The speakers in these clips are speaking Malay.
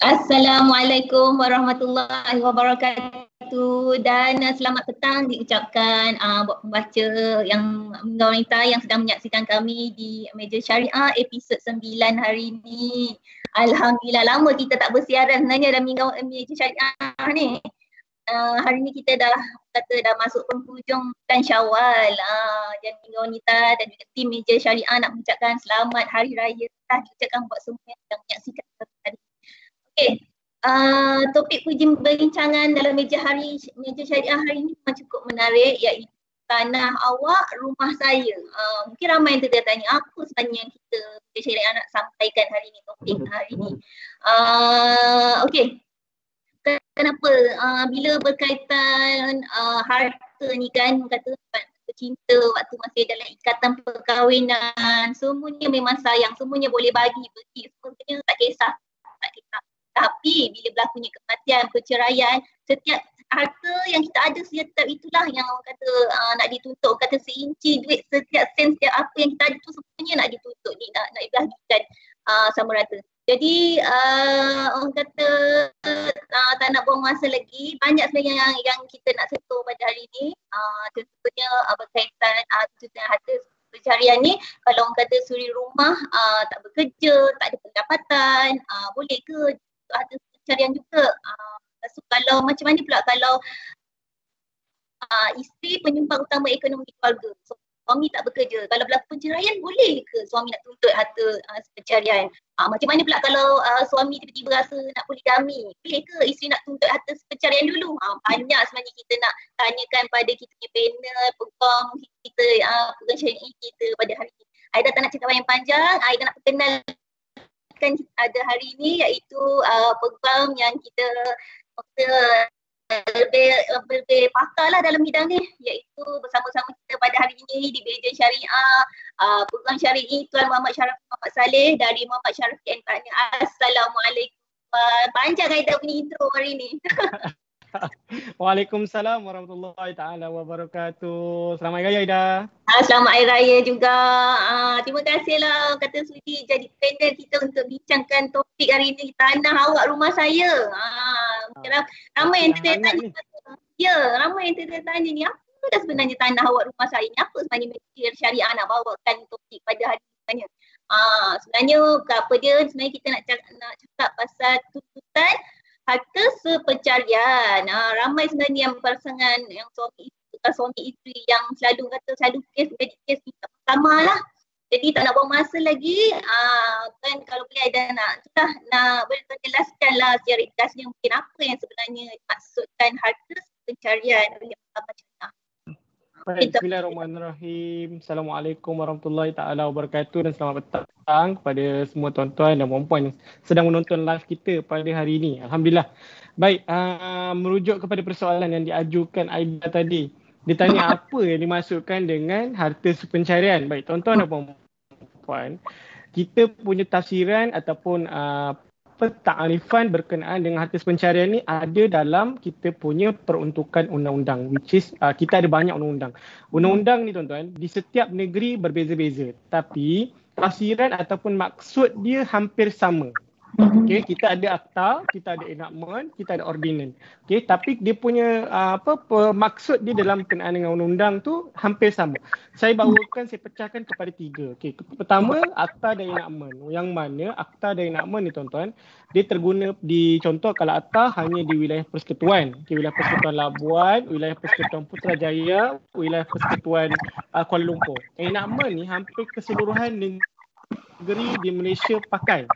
Assalamualaikum warahmatullahi wabarakatuh dan selamat petang diucapkan buat pembaca yang wanita yang sedang menyaksikan kami di Meja Syariah episod 9 hari ini. Alhamdulillah lama kita tak bersiaran sebenarnya dalam Meja Syariah ni. Hari ni kita dah masuk penghujung bulan Syawal. Dan Minggu Wanita dan juga tim Meja Syariah nak mengucapkan selamat Hari Raya dah diucapkan buat semua yang sedang menyaksikan hari ini. Okay, topik perbincangan dalam Meja Syariah hari ini memang cukup menarik, iaitu tanah awak, rumah saya. Mungkin ramai yang tertanya apa sebenarnya yang kita Meja Syariah nak sampaikan hari ini, topik hari ini. Okay, kenapa? Bila berkaitan harta ni kan, kata cinta waktu masih dalam ikatan perkahwinan, semuanya memang sayang, semuanya boleh bagi, semuanya tak kisah. Tapi bila berlakunya kematian, perceraian, setiap harta yang kita ada setiap itulah yang orang kata nak dituntut, kata seinci duit, setiap sen, setiap apa yang kita ada tu semuanya nak dituntut, nak dibagikan sama rata. Jadi orang kata tak nak buang masa lagi, banyak sebenarnya yang kita nak sentuh pada hari ini. Contohnya berkaitan tuntutan harta pencarian ni, kalau orang kata suri rumah tak bekerja, tak ada pendapatan, boleh ke ada pencarian juga? So, kalau macam mana pula kalau isteri penyumbang utama ekonomi keluarga, so, suami tak bekerja, kalau berlaku perceraian boleh ke suami nak tuntut harta pencarian? Macam mana pula kalau suami tiba-tiba rasa nak poligami, boleh ke isteri nak tuntut harta pencarian dulu? Banyak sebenarnya kita nak tanyakan pada kita punya panel, peguam kita, peguam syariah kita pada hari ini. Aida tak nak cakap yang panjang, Aida nak perkenalkan ada hari ini, iaitu peguam yang kita lebih pakar lah dalam bidang ni, iaitu bersama-sama kita pada hari ini di Meja Syariah, peguam syari'i Tuan Muhammad Syaraf Muhammad Saleh dari Muhammad Syaraf KN Tanya. Assalamualaikum. Panjang Aida punya intro hari ni. Waalaikumsalam warahmatullahi taala wabarakatuh. Selamat Hari Raya Aida. Selamat Hari Raya juga. Terima kasihlah kata sudi jadi panel kita untuk bincangkan topik hari ini, tanah awak rumah saya. Ramai yang tertanya. Ya, ramai yang tertanya ni, apa dah sebenarnya tanah awak rumah saya ni? Apa sebenarnya Meja Syariah nak bawakan topik pada hari ini sebenarnya? Sebenarnya apa dia? Sebenarnya kita nak cakap pasal tuntutan harta sepencarian. Ramai sebenarnya yang pasangan yang suami isteri yang selalu kes jadi kes kita pertama lah. Jadi tak nak buang masa lagi, kan kalau boleh ada nak berjelaskan lah secara ringkasnya mungkin apa yang sebenarnya maksudkan harta pencarian oleh Muhammad Syariah. Baik, bismillahirrahmanirrahim. Assalamualaikum warahmatullahi taala wabarakatuh dan selamat petang kepada semua tuan-tuan dan puan-puan yang sedang menonton live kita pada hari ini. Alhamdulillah. Baik, merujuk kepada persoalan yang diajukan Aida tadi. Dia tanya apa yang dimaksudkan dengan harta pencarian. Baik, tuan-tuan dan puan-puan, kita punya tafsiran ataupun ta'rifan berkenaan dengan harta pencarian ni ada dalam kita punya peruntukan undang-undang, which is kita ada banyak undang-undang. Undang-undang ni tuan-tuan di setiap negeri berbeza-beza, tapi tafsiran ataupun maksud dia hampir sama. Okey, kita ada akta, kita ada enactment, kita ada ordinance. Okey, tapi dia punya maksud dia dalam berkenaan dengan undang-undang tu hampir sama. Saya pecahkan kepada 3. Okey, pertama akta dan enactment. Yang mana akta dan enactment ni tuan-tuan, dia terguna di contoh kalau akta hanya di wilayah persekutuan. Okey, wilayah persekutuan Labuan, wilayah persekutuan Putrajaya, wilayah persekutuan Kuala Lumpur. Enactment ni hampir keseluruhan negeri di Malaysia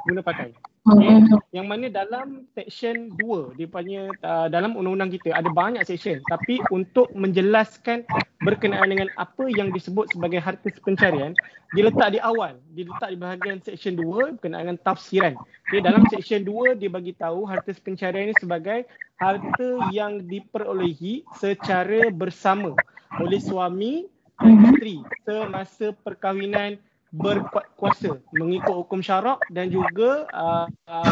guna pakai. Okay. Yang mana dalam section 2 dia punya dalam undang-undang kita ada banyak section, tapi untuk menjelaskan berkenaan dengan apa yang disebut sebagai harta pencarian, dia letak di awal, dia letak di bahagian section 2 berkenaan dengan tafsiran. Okay, dalam section 2 dia bagi tahu harta pencarian ini sebagai harta yang diperolehi secara bersama oleh suami dan isteri semasa perkahwinan berkuasa mengikut hukum syarak dan juga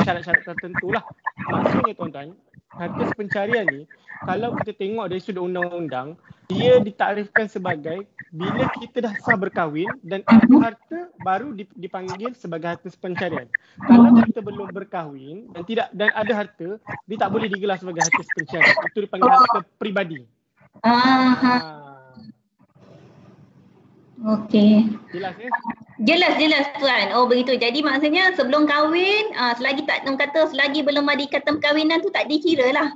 syarat-syarat tertentu lah. Maksudnya tuan-tuan, harta pencarian ni kalau kita tengok dari sudut undang-undang, dia ditaktifkan sebagai bila kita dah sah berkahwin dan ada harta baru dipanggil sebagai harta pencarian. Kalau kita belum berkahwin dan ada harta, dia tak boleh digelar sebagai harta pencarian. Itu dipanggil harta peribadi. Okey. Jelas ya? Jelas tuan. Oh begitu. Jadi maksudnya sebelum kahwin, selagi tak kata selagi belum ada ikatan perkahwinan tu tak dikira lah.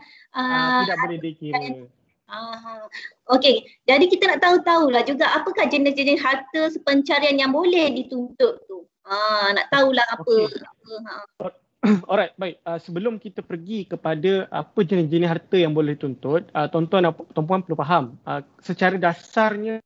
Tidak boleh dikira. Okey. Jadi kita nak tahu-tahulah juga apakah jenis-jenis harta pencarian yang boleh dituntut tu. Nak tahulah apa. Okay. Alright, baik. Sebelum kita pergi kepada apa jenis-jenis harta yang boleh dituntut, tuan-tuan dan puan-puan perlu faham. Secara dasarnya,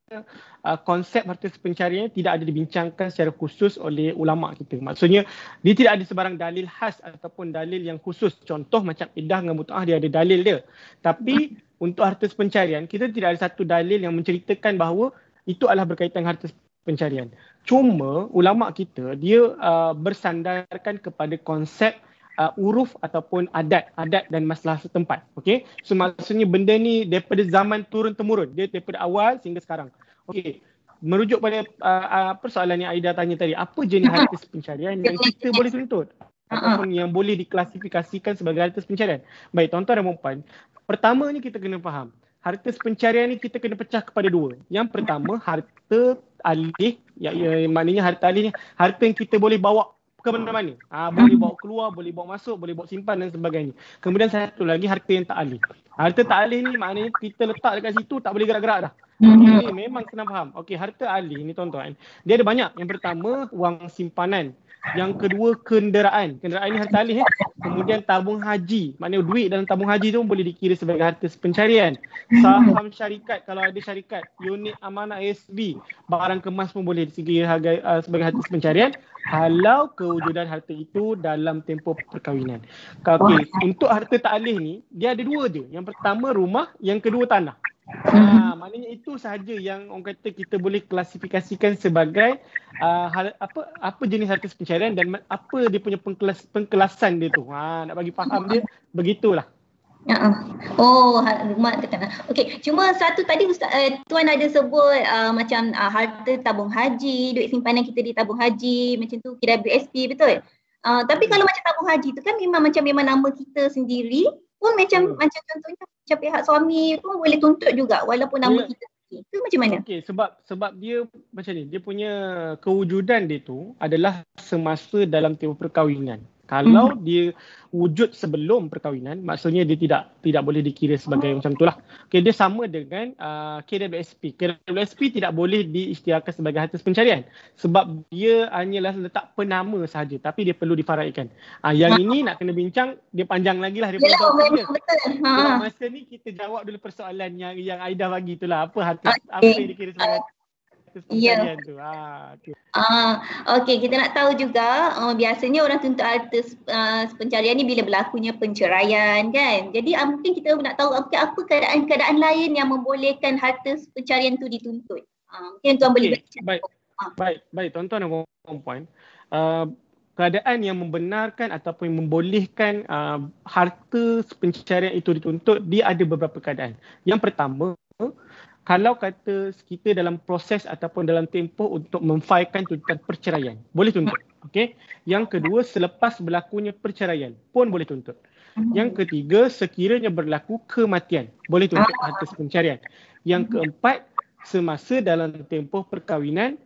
konsep harta pencarian tidak ada dibincangkan secara khusus oleh ulama kita. Maksudnya, dia tidak ada sebarang dalil khas ataupun dalil yang khusus. Contoh macam iddah dengan mut'ah, dia ada dalil dia. Tapi untuk harta pencarian, kita tidak ada satu dalil yang menceritakan bahawa itu adalah berkaitan harta pencarian. Cuma ulama kita dia bersandarkan kepada konsep uruf ataupun adat dan masalah setempat. Okey. So maksudnya benda ni daripada zaman turun temurun, dia daripada awal sehingga sekarang. Okey. Merujuk pada persoalan yang Aida tanya tadi, apa jenis harta pencarian yang kita boleh tuntut ataupun yang boleh diklasifikasikan sebagai harta pencarian? Baik, tuan-tuan dan puan-puan, pertama ni kita kena faham. Harta pencarian ni kita kena pecah kepada 2. Yang pertama, harta alih, maknanya harta alih ni harta yang kita boleh bawa ke mana-mana. Boleh bawa keluar, boleh bawa masuk, boleh bawa simpan dan sebagainya. Kemudian satu lagi harta yang tak alih. Harta tak alih ni maknanya kita letak dekat situ tak boleh gerak-gerak dah. Ini memang kena faham. Okey, harta alih ni tuan-tuan, dia ada banyak. Yang pertama, wang simpanan. Yang kedua, kenderaan. Kenderaan ni harta alih. Kemudian tabung haji. Maknanya duit dalam tabung haji tu boleh dikira sebagai harta pencarian. Saham syarikat, kalau ada syarikat. Unit amanah ASB. Barang kemas pun boleh dikira sebagai harta pencarian kalau kewujudan harta itu dalam tempoh perkahwinan. Okey, untuk harta tak alih ni, dia ada 2 je. Yang pertama rumah, yang kedua tanah. Maknanya itu sahaja yang orang kata kita boleh klasifikasikan sebagai apa jenis harta pencarian dan apa dia punya pengkelasan dia tu. Nak bagi faham dia begitulah. Rumah ke tanah. Okey, cuma satu tadi tuan ada sebut macam harta tabung haji, duit simpanan kita di tabung haji, macam tu KWSP, betul? Tapi kalau macam tabung haji tu kan memang nama kita sendiri pun macam contohnya macam pihak suami pun boleh tuntut juga walaupun nama kita sendiri. Itu macam mana? Okey, sebab dia macam ni, dia punya kewujudan dia tu adalah semasa dalam tempoh perkahwinan. Kalau dia wujud sebelum perkahwinan, maksudnya dia tidak boleh dikira sebagai macam itulah. Okey, dia sama dengan KWSP. KWSP tidak boleh diisytiharkan sebagai harta pencarian sebab dia hanyalah letak penama sahaja, tapi dia perlu difaraikan. Yang ini nak kena bincang, dia panjang lagi lah. Betul. Masa ni kita jawab dulu persoalan yang Aida bagi itulah. Apa yang dikira sebagai harta pencarian tu. Okey, kita nak tahu juga biasanya orang tuntut harta pencarian ni bila berlakunya penceraian kan. Jadi mungkin kita nak tahu apa keadaan-keadaan lain yang membolehkan harta pencarian tu dituntut. Mungkin tuan boleh baik tuan-tuan dan puan-puan. Keadaan yang membenarkan ataupun membolehkan harta pencarian itu dituntut, dia ada beberapa keadaan. Yang pertama, kalau kata kita dalam proses ataupun dalam tempoh untuk memfailkan tuntutan perceraian, boleh tuntut. Okey. Yang kedua, selepas berlakunya perceraian pun boleh tuntut. Yang ketiga, sekiranya berlaku kematian, boleh tuntut harta pencarian. Yang keempat, semasa dalam tempoh perkahwinan,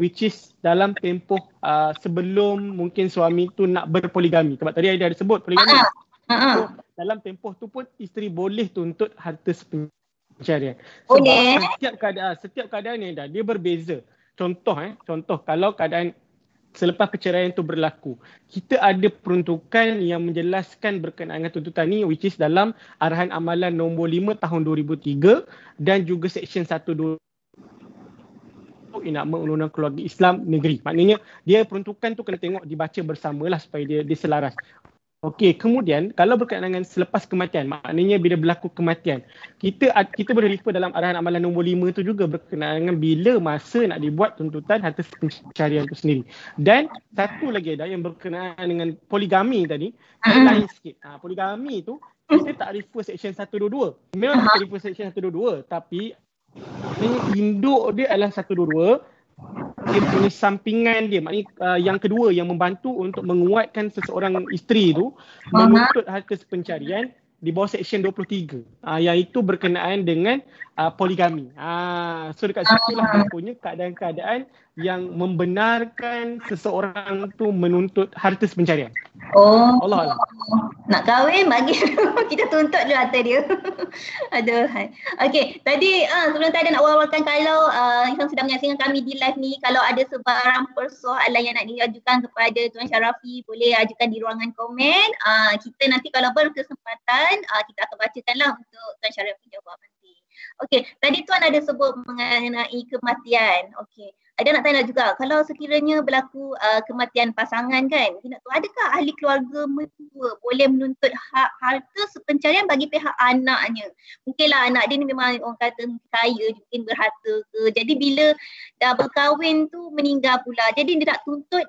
which is dalam tempoh sebelum mungkin suami tu nak berpoligami. Sebab tadi Aida ada sebut poligami. So dalam tempoh tu pun isteri boleh tuntut harta pencarian. Sebab setiap keadaan ni Aida, dia berbeza. Contoh kalau keadaan selepas perceraian itu berlaku, kita ada peruntukan yang menjelaskan berkenaan dengan tuntutan ni, which is dalam Arahan Amalan nombor 5 tahun 2003 dan juga Seksyen 122 Enakmen Undang-Undang Keluarga Islam Negeri. Maknanya dia peruntukan tu kena tengok dibaca bersamalah supaya dia selaras. Okey, kemudian kalau berkaitan dengan selepas kematian, maknanya bila berlaku kematian, kita boleh refer dalam Arahan Amalan nombor 5 tu juga berkenaan dengan bila masa nak dibuat tuntutan harta pencarian tu sendiri. Dan satu lagi ada yang berkenaan dengan poligami tadi, lain sikit. Poligami tu kita tak refer Seksyen 122. Memang kita refer Seksyen 122, tapi induk dia adalah 122. Dia punya sampingan dia, maknanya yang kedua yang membantu untuk menguatkan seseorang isteri tu menuntut harta pencarian di bawah Seksyen 23. Yang itu berkenaan dengan poligami. So dekat situ lah berlakunya keadaan-keadaan yang membenarkan seseorang tu menuntut harta pencarian. Allah Allah. Nak kahwin bagi kita tuntut dulu harta dia. Aduh. Okey, tadi sebelum tadi nak wawarkan, kalau yang sedang menyaksikan kami di live ni, kalau ada sebarang persoalan yang nak diajukan kepada Tuan Syarafi, boleh ajukan di ruangan komen. Kita nanti kalau berkesempatan kita akan bacakanlah untuk Tuan Syarafi jawab nanti. Okey, tadi Tuan ada sebut mengenai kematian. Okey. Ada nak tanya juga, kalau sekiranya berlaku kematian pasangan kan, kita nak tahu adakah ahli keluarga mentua boleh menuntut hak harta sepencarian bagi pihak anaknya? Mungkinlah anak dia ni memang orang kata kaya, mungkin berharta ke. Jadi bila dah berkahwin tu meninggal pula, jadi dia nak tuntut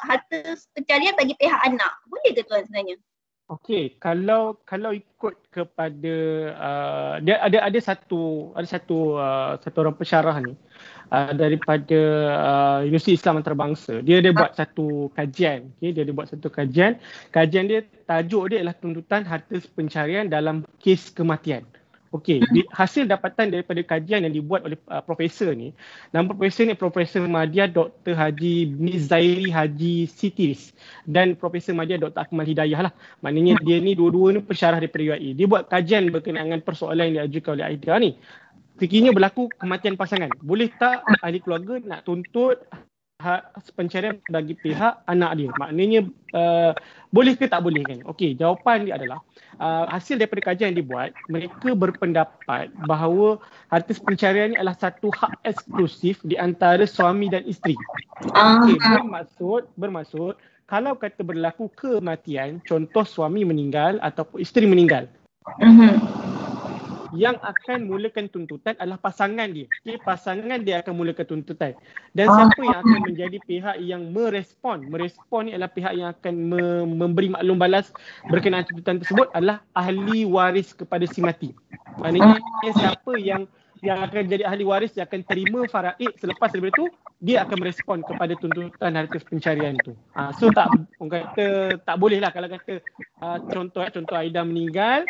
harta pencarian bagi pihak anak. Boleh ke Tuan sebenarnya? Okey, kalau ikut kepada dia ada satu orang pensyarah ni daripada Universiti Islam Antarabangsa. Dia buat satu kajian. Okey, dia buat satu kajian. Kajian dia, tajuk dia adalah tuntutan harta pencarian dalam kes kematian. Okey, hasil dapatan daripada kajian yang dibuat oleh profesor ni, nama profesor ni Profesor Madya Dr. Haji Nizairi Haji Sitiris dan Profesor Madya Dr. Akmal Hidayah lah. Maknanya dia ni dua-dua ni pensyarah daripada UiA. Dia buat kajian berkenaan dengan persoalan yang diajukan oleh Aida ni. Sekiranya berlaku kematian pasangan, boleh tak ahli keluarga nak tuntut pencarian bagi pihak anak dia? Maknanya boleh ke tak boleh kan? Okey, jawapan dia adalah hasil daripada kajian yang dibuat, mereka berpendapat bahawa harta pencarian ini adalah satu hak eksklusif di antara suami dan isteri. Okay, bermaksud kalau kata berlaku kematian, contoh suami meninggal ataupun isteri meninggal, yang akan mulakan tuntutan adalah pasangan dia. Okay, pasangan dia akan mulakan tuntutan. Dan siapa yang akan menjadi pihak yang merespon? Merespon ni adalah pihak yang akan memberi maklum balas berkenaan tuntutan tersebut adalah ahli waris kepada si mati. Maknanya siapa yang akan jadi ahli waris, yang akan terima faraid selepas daripada itu, dia akan merespon kepada tuntutan harta pencarian itu. So orang kata tak boleh lah kalau kata contoh Aida meninggal,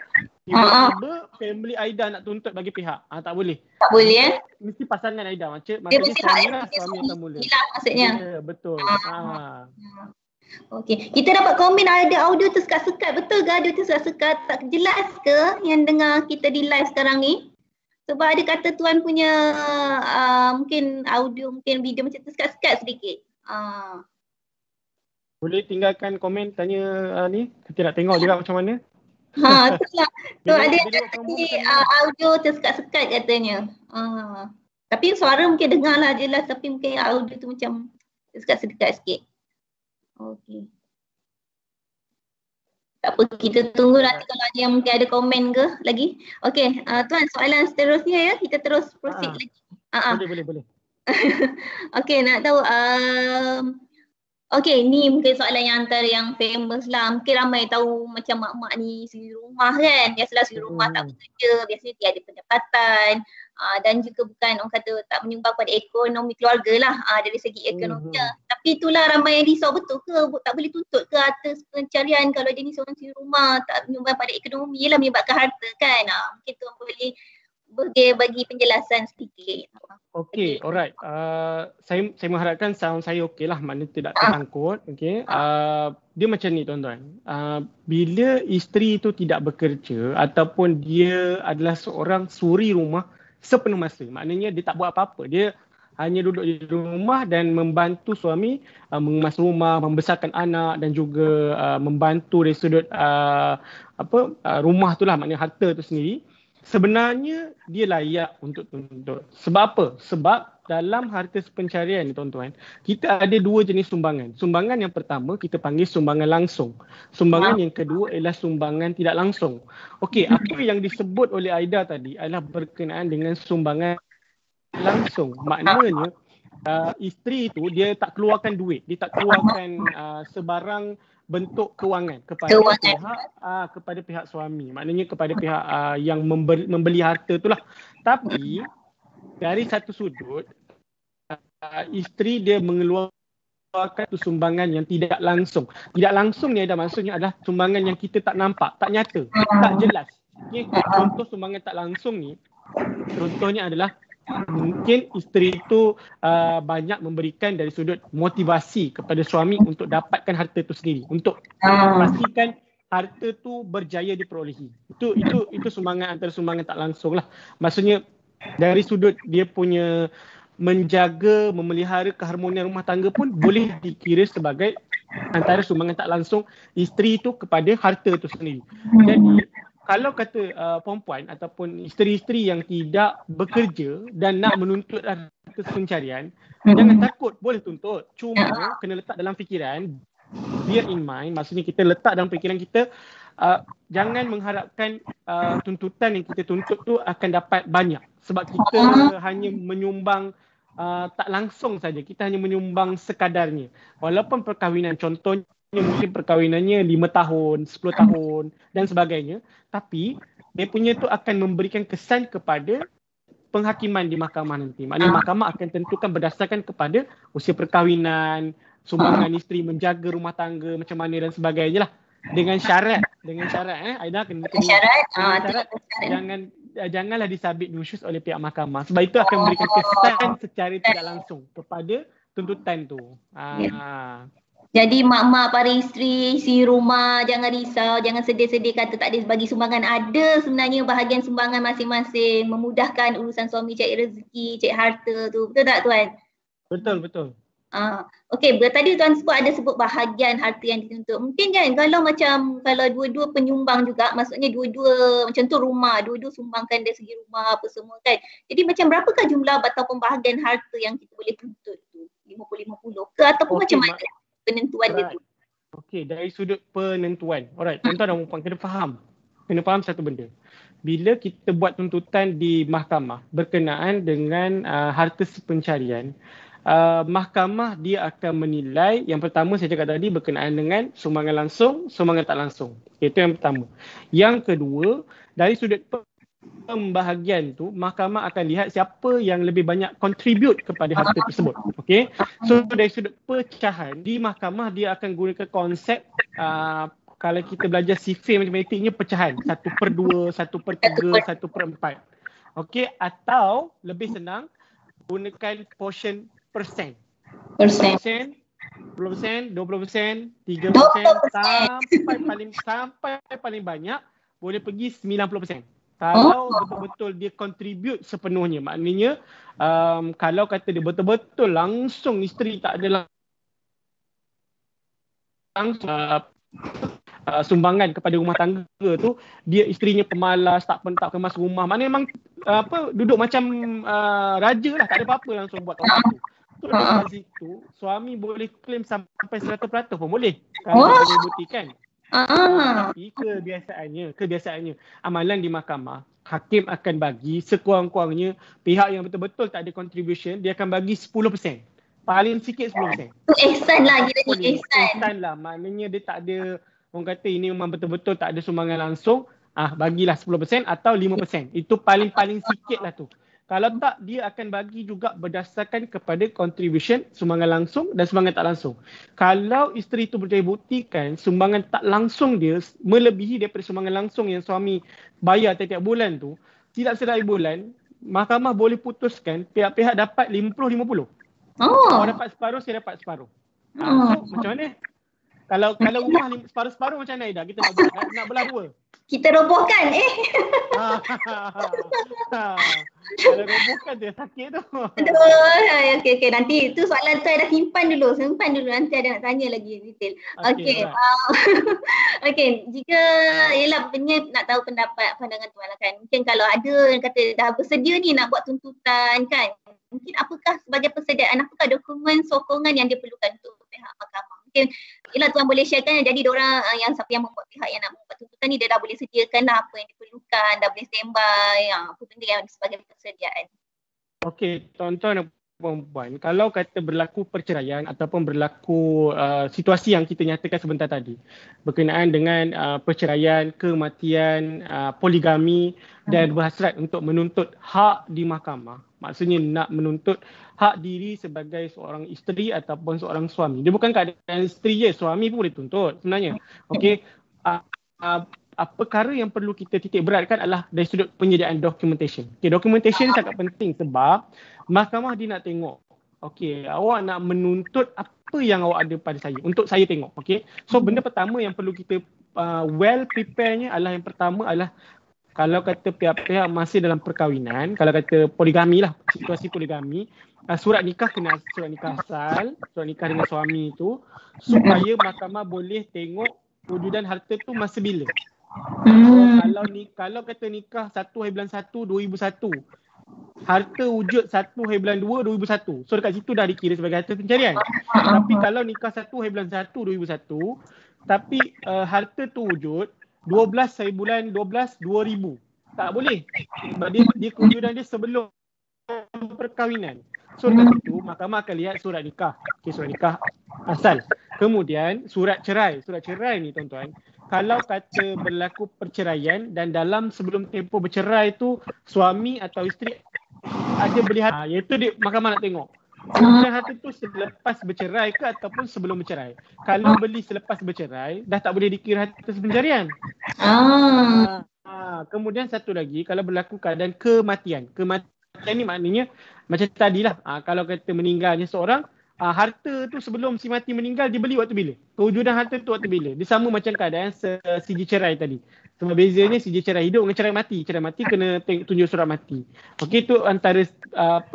tiba-tiba family Aida nak tuntut bagi pihak. Tak boleh. Tak boleh mesti pasangan Aida. Maksudnya suami akan mula. Maksudnya. Ya, betul. Okey, kita dapat komen ada audio tersekat-sekat. Betul ke audio tersekat-sekat? Tak jelas ke yang dengar kita di live sekarang ni? Sebab ada kata Tuan punya mungkin audio, mungkin video macam tersekat-sekat sedikit. Boleh tinggalkan komen tanya ni. Kita nak tengok juga macam mana. Itulah. Tu ada audio tersekat-sekat katanya. Tapi suara mungkin dengar lah jelas, tapi mungkin audio tu macam tersekat-sekat sikit. Okey. Tak apa, kita tunggu nanti kalau ada yang mungkin ada komen ke lagi. Okey, Tuan, soalan seterusnya ya, kita terus proceed lagi. Boleh. Okey, nak tahu okey, ni mungkin soalan yang antara yang famous lah. Mungkin ramai tahu macam mak-mak ni suri rumah kan. Biasalah suri rumah tak bekerja, biasanya dia ada pendapatan. dan juga bukan orang kata tak menyumbang pada ekonomi keluarga lah dari segi ekonominya. Tapi itulah ramai yang risau, betul ke tak boleh tuntut ke atas pencarian kalau dia ni seorang suri rumah tak menyumbang pada ekonomi lah menyebabkan harta kan. Mungkin tu boleh bagi penjelasan sedikit. Okey, alright. Saya mengharapkan sound saya okey lah, maknanya tidak tersangkut. Okey. Dia macam ni tuan-tuan. Bila isteri itu tidak bekerja ataupun dia adalah seorang suri rumah sepenuh masa, maknanya dia tak buat apa-apa. Dia hanya duduk di rumah dan membantu suami mengemas rumah, membesarkan anak dan juga membantu dari sudut rumah tu lah, maknanya harta tu sendiri. Sebenarnya dia layak untuk tuntut. Sebab apa? Sebab dalam harta pencarian ni tuan-tuan, kita ada dua jenis sumbangan. Sumbangan yang pertama kita panggil sumbangan langsung. Sumbangan yang kedua ialah sumbangan tidak langsung. Okey, apa yang disebut oleh Aida tadi adalah berkenaan dengan sumbangan langsung. Maknanya isteri itu dia tak keluarkan duit, dia tak keluarkan sebarang bentuk kewangan kepada pihak suami, maknanya kepada pihak yang membeli harta itulah. Tapi dari satu sudut isteri dia mengeluarkan tu sumbangan yang tidak langsung. Tidak langsung ni ada maksudnya adalah sumbangan yang kita tak nampak, tak nyata, tak jelas. Okay? Contoh sumbangan tak langsung ni, contohnya adalah mungkin isteri itu banyak memberikan dari sudut motivasi kepada suami untuk dapatkan harta itu sendiri, untuk pastikan harta tu berjaya diperolehi. Itu sumbangan antara sumbangan tak langsung lah. Maksudnya dari sudut dia punya menjaga, memelihara keharmonian rumah tangga pun boleh dikira sebagai antara sumbangan tak langsung isteri itu kepada harta itu sendiri. Jadi kalau kata perempuan ataupun isteri-isteri yang tidak bekerja dan nak menuntut harta pencarian, jangan takut, boleh tuntut. Cuma kena letak dalam fikiran, bear in mind, maksudnya kita letak dalam fikiran kita, jangan mengharapkan tuntutan yang kita tuntut tu akan dapat banyak. Sebab kita hanya menyumbang tak langsung saja, kita hanya menyumbang sekadarnya. Walaupun perkahwinan, contohnya mungkin perkahwinannya 5 tahun, 10 tahun dan sebagainya, tapi dia punya tu akan memberikan kesan kepada penghakiman di mahkamah nanti. Maknanya mahkamah akan tentukan berdasarkan kepada usia perkahwinan, sumbangan isteri menjaga rumah tangga macam mana dan sebagainya lah. Dengan syarat Aida kena syarat janganlah disabit nusyus oleh pihak mahkamah, sebab itu akan memberikan kesan secara tidak langsung kepada tuntutan tu. Jadi mak-mak, para isteri, si rumah, jangan risau, jangan sedih-sedih kata tak ada bagi sumbangan. Ada sebenarnya bahagian sumbangan masing-masing, memudahkan urusan suami cari rezeki, cari harta tu. Betul tak tuan? Betul. Okey, tadi tuan sebut bahagian harta yang dituntut. Mungkin kan kalau dua-dua penyumbang juga, maksudnya dua-dua macam tu rumah, dua-dua sumbangkan dari segi rumah apa semua kan. Jadi macam berapakah jumlah ataupun bahagian harta yang kita boleh tuntut tu? 50-50 ke ataupun macam mana penentuan dia tu? Okey, dari sudut penentuan. Alright, tuan-tuan dan puan kena faham satu benda. Bila kita buat tuntutan di mahkamah berkenaan dengan harta pencarian, mahkamah dia akan menilai, yang pertama saya cakap tadi berkenaan dengan sumbangan langsung, sumbangan tak langsung. Itu yang pertama. Yang kedua, dari sudut pembahagian tu, mahkamah akan lihat siapa yang lebih banyak contribute kepada harta tersebut. Okey. So dari sudut pecahan, di mahkamah dia akan gunakan konsep kalau kita belajar sifir matematiknya pecahan 1/2, 1/3, 1/4. Okey, atau lebih senang gunakan portion persen. 10%, 20%, 30%, sampai paling banyak boleh pergi 90%. Kalau betul-betul dia contribute sepenuhnya, maknanya kalau kata dia betul-betul langsung isteri tak ada langsung sumbangan kepada rumah tangga tu, dia isterinya pemalas, tak kemas rumah, maknanya memang duduk macam raja lah, tak ada apa-apa langsung buat kat situ. Tu dekat situ suami boleh claim sampai 100% pun boleh kalau boleh buktikan. Tapi kebiasaannya amalan di mahkamah, hakim akan bagi sekurang-kurangnya pihak yang betul-betul tak ada contribution, dia akan bagi 10%. Paling sikit 10%. Tu ihsan lah, kira ni ihsan lah. Maknanya dia tak ada, orang kata ini memang betul-betul tak ada sumbangan langsung, bagilah 10% atau 5%. Itu paling sikit lah tu. Kalau tak, dia akan bagi juga berdasarkan kepada contribution, sumbangan langsung dan sumbangan tak langsung. Kalau isteri itu boleh buktikan sumbangan tak langsung dia melebihi daripada sumbangan langsung yang suami bayar tiap-tiap bulan tu, tidak sedar bulan, mahkamah boleh putuskan pihak-pihak dapat 50-50. Awak dapat separuh, saya dapat separuh. So macam mana? Kalau rumah separuh-separuh macam mana Aida? Kita nak buat, nak belah dua. Kita robohkan Kalau robohkan dia sakit tu. Aduh, okey. Nanti tu soalan tu dah simpan dulu. Nanti ada nak tanya lagi detail. Okey. Okey, jika ialah punya nak tahu pandangan tuan lah kan. Mungkin kalau ada yang kata dah bersedia ni nak buat tuntutan kan. Mungkin apakah sebagai persediaan, apakah dokumen sokongan yang diperlukan untuk pihak mahkamah? Mungkin ialah tuan boleh sharekan, jadi diorang yang siapa yang membuat pihak yang nak membuat tuntutan ni dia dah boleh sediakan dah apa yang diperlukan, dah boleh standby, apa benda yang sebagai persediaan. Okey, tuan-tuan dan puan-puan, kalau kata berlaku perceraian ataupun berlaku situasi yang kita nyatakan sebentar tadi berkenaan dengan perceraian, kematian, poligami dan berhasrat untuk menuntut hak di mahkamah, maksudnya nak menuntut hak diri sebagai seorang isteri ataupun seorang suami. Dia bukan keadaan isteri je, suami pun boleh tuntut sebenarnya. Okey, perkara yang perlu kita titik beratkan adalah dari sudut penyediaan documentation. Okay, documentation sangat penting sebab mahkamah dia nak tengok, okay, awak nak menuntut apa yang awak ada pada saya untuk saya tengok. Okay, so benda pertama yang perlu kita well prepare-nya adalah, yang pertama adalah kalau kata pihak-pihak masih dalam perkahwinan, kalau kata poligami lah, situasi poligami, surat nikah kena surat nikah asal, surat nikah dengan suami tu, supaya mahkamah boleh tengok wujudan harta tu masa bila. Kalau kata nikah 1/1/2001, harta wujud 1/2/2001, so dekat situ dah dikira sebagai harta pencarian. Tapi kalau nikah 1/1/2001 tapi harta tu wujud 12/12/2000, tak boleh. Sebab dia kewujudan dia sebelum perkahwinan. So dekat situ mahkamah akan lihat surat nikah. Okay, surat nikah asal. Kemudian surat cerai. Surat cerai ni tuan-tuan, kalau kata berlaku perceraian dan dalam sebelum tempoh bercerai tu suami atau isteri ada beli harta, iaitu mahkamah nak tengok kemudian harta tu selepas bercerai ke ataupun sebelum bercerai. Kalau beli selepas bercerai, dah tak boleh dikira harta pencarian. Kemudian satu lagi, kalau berlaku keadaan kematian. Kematian ni maknanya macam tadilah, kalau kata meninggalnya seorang, harta tu sebelum si mati meninggal dia beli waktu bila? Kewujudan harta tu waktu bila? Dia sama macam keadaan siji cerai tadi. Cuma bezanya siji cerai hidup dengan cerai mati. Cerai mati kena tunjuk surat mati. Okey, itu antara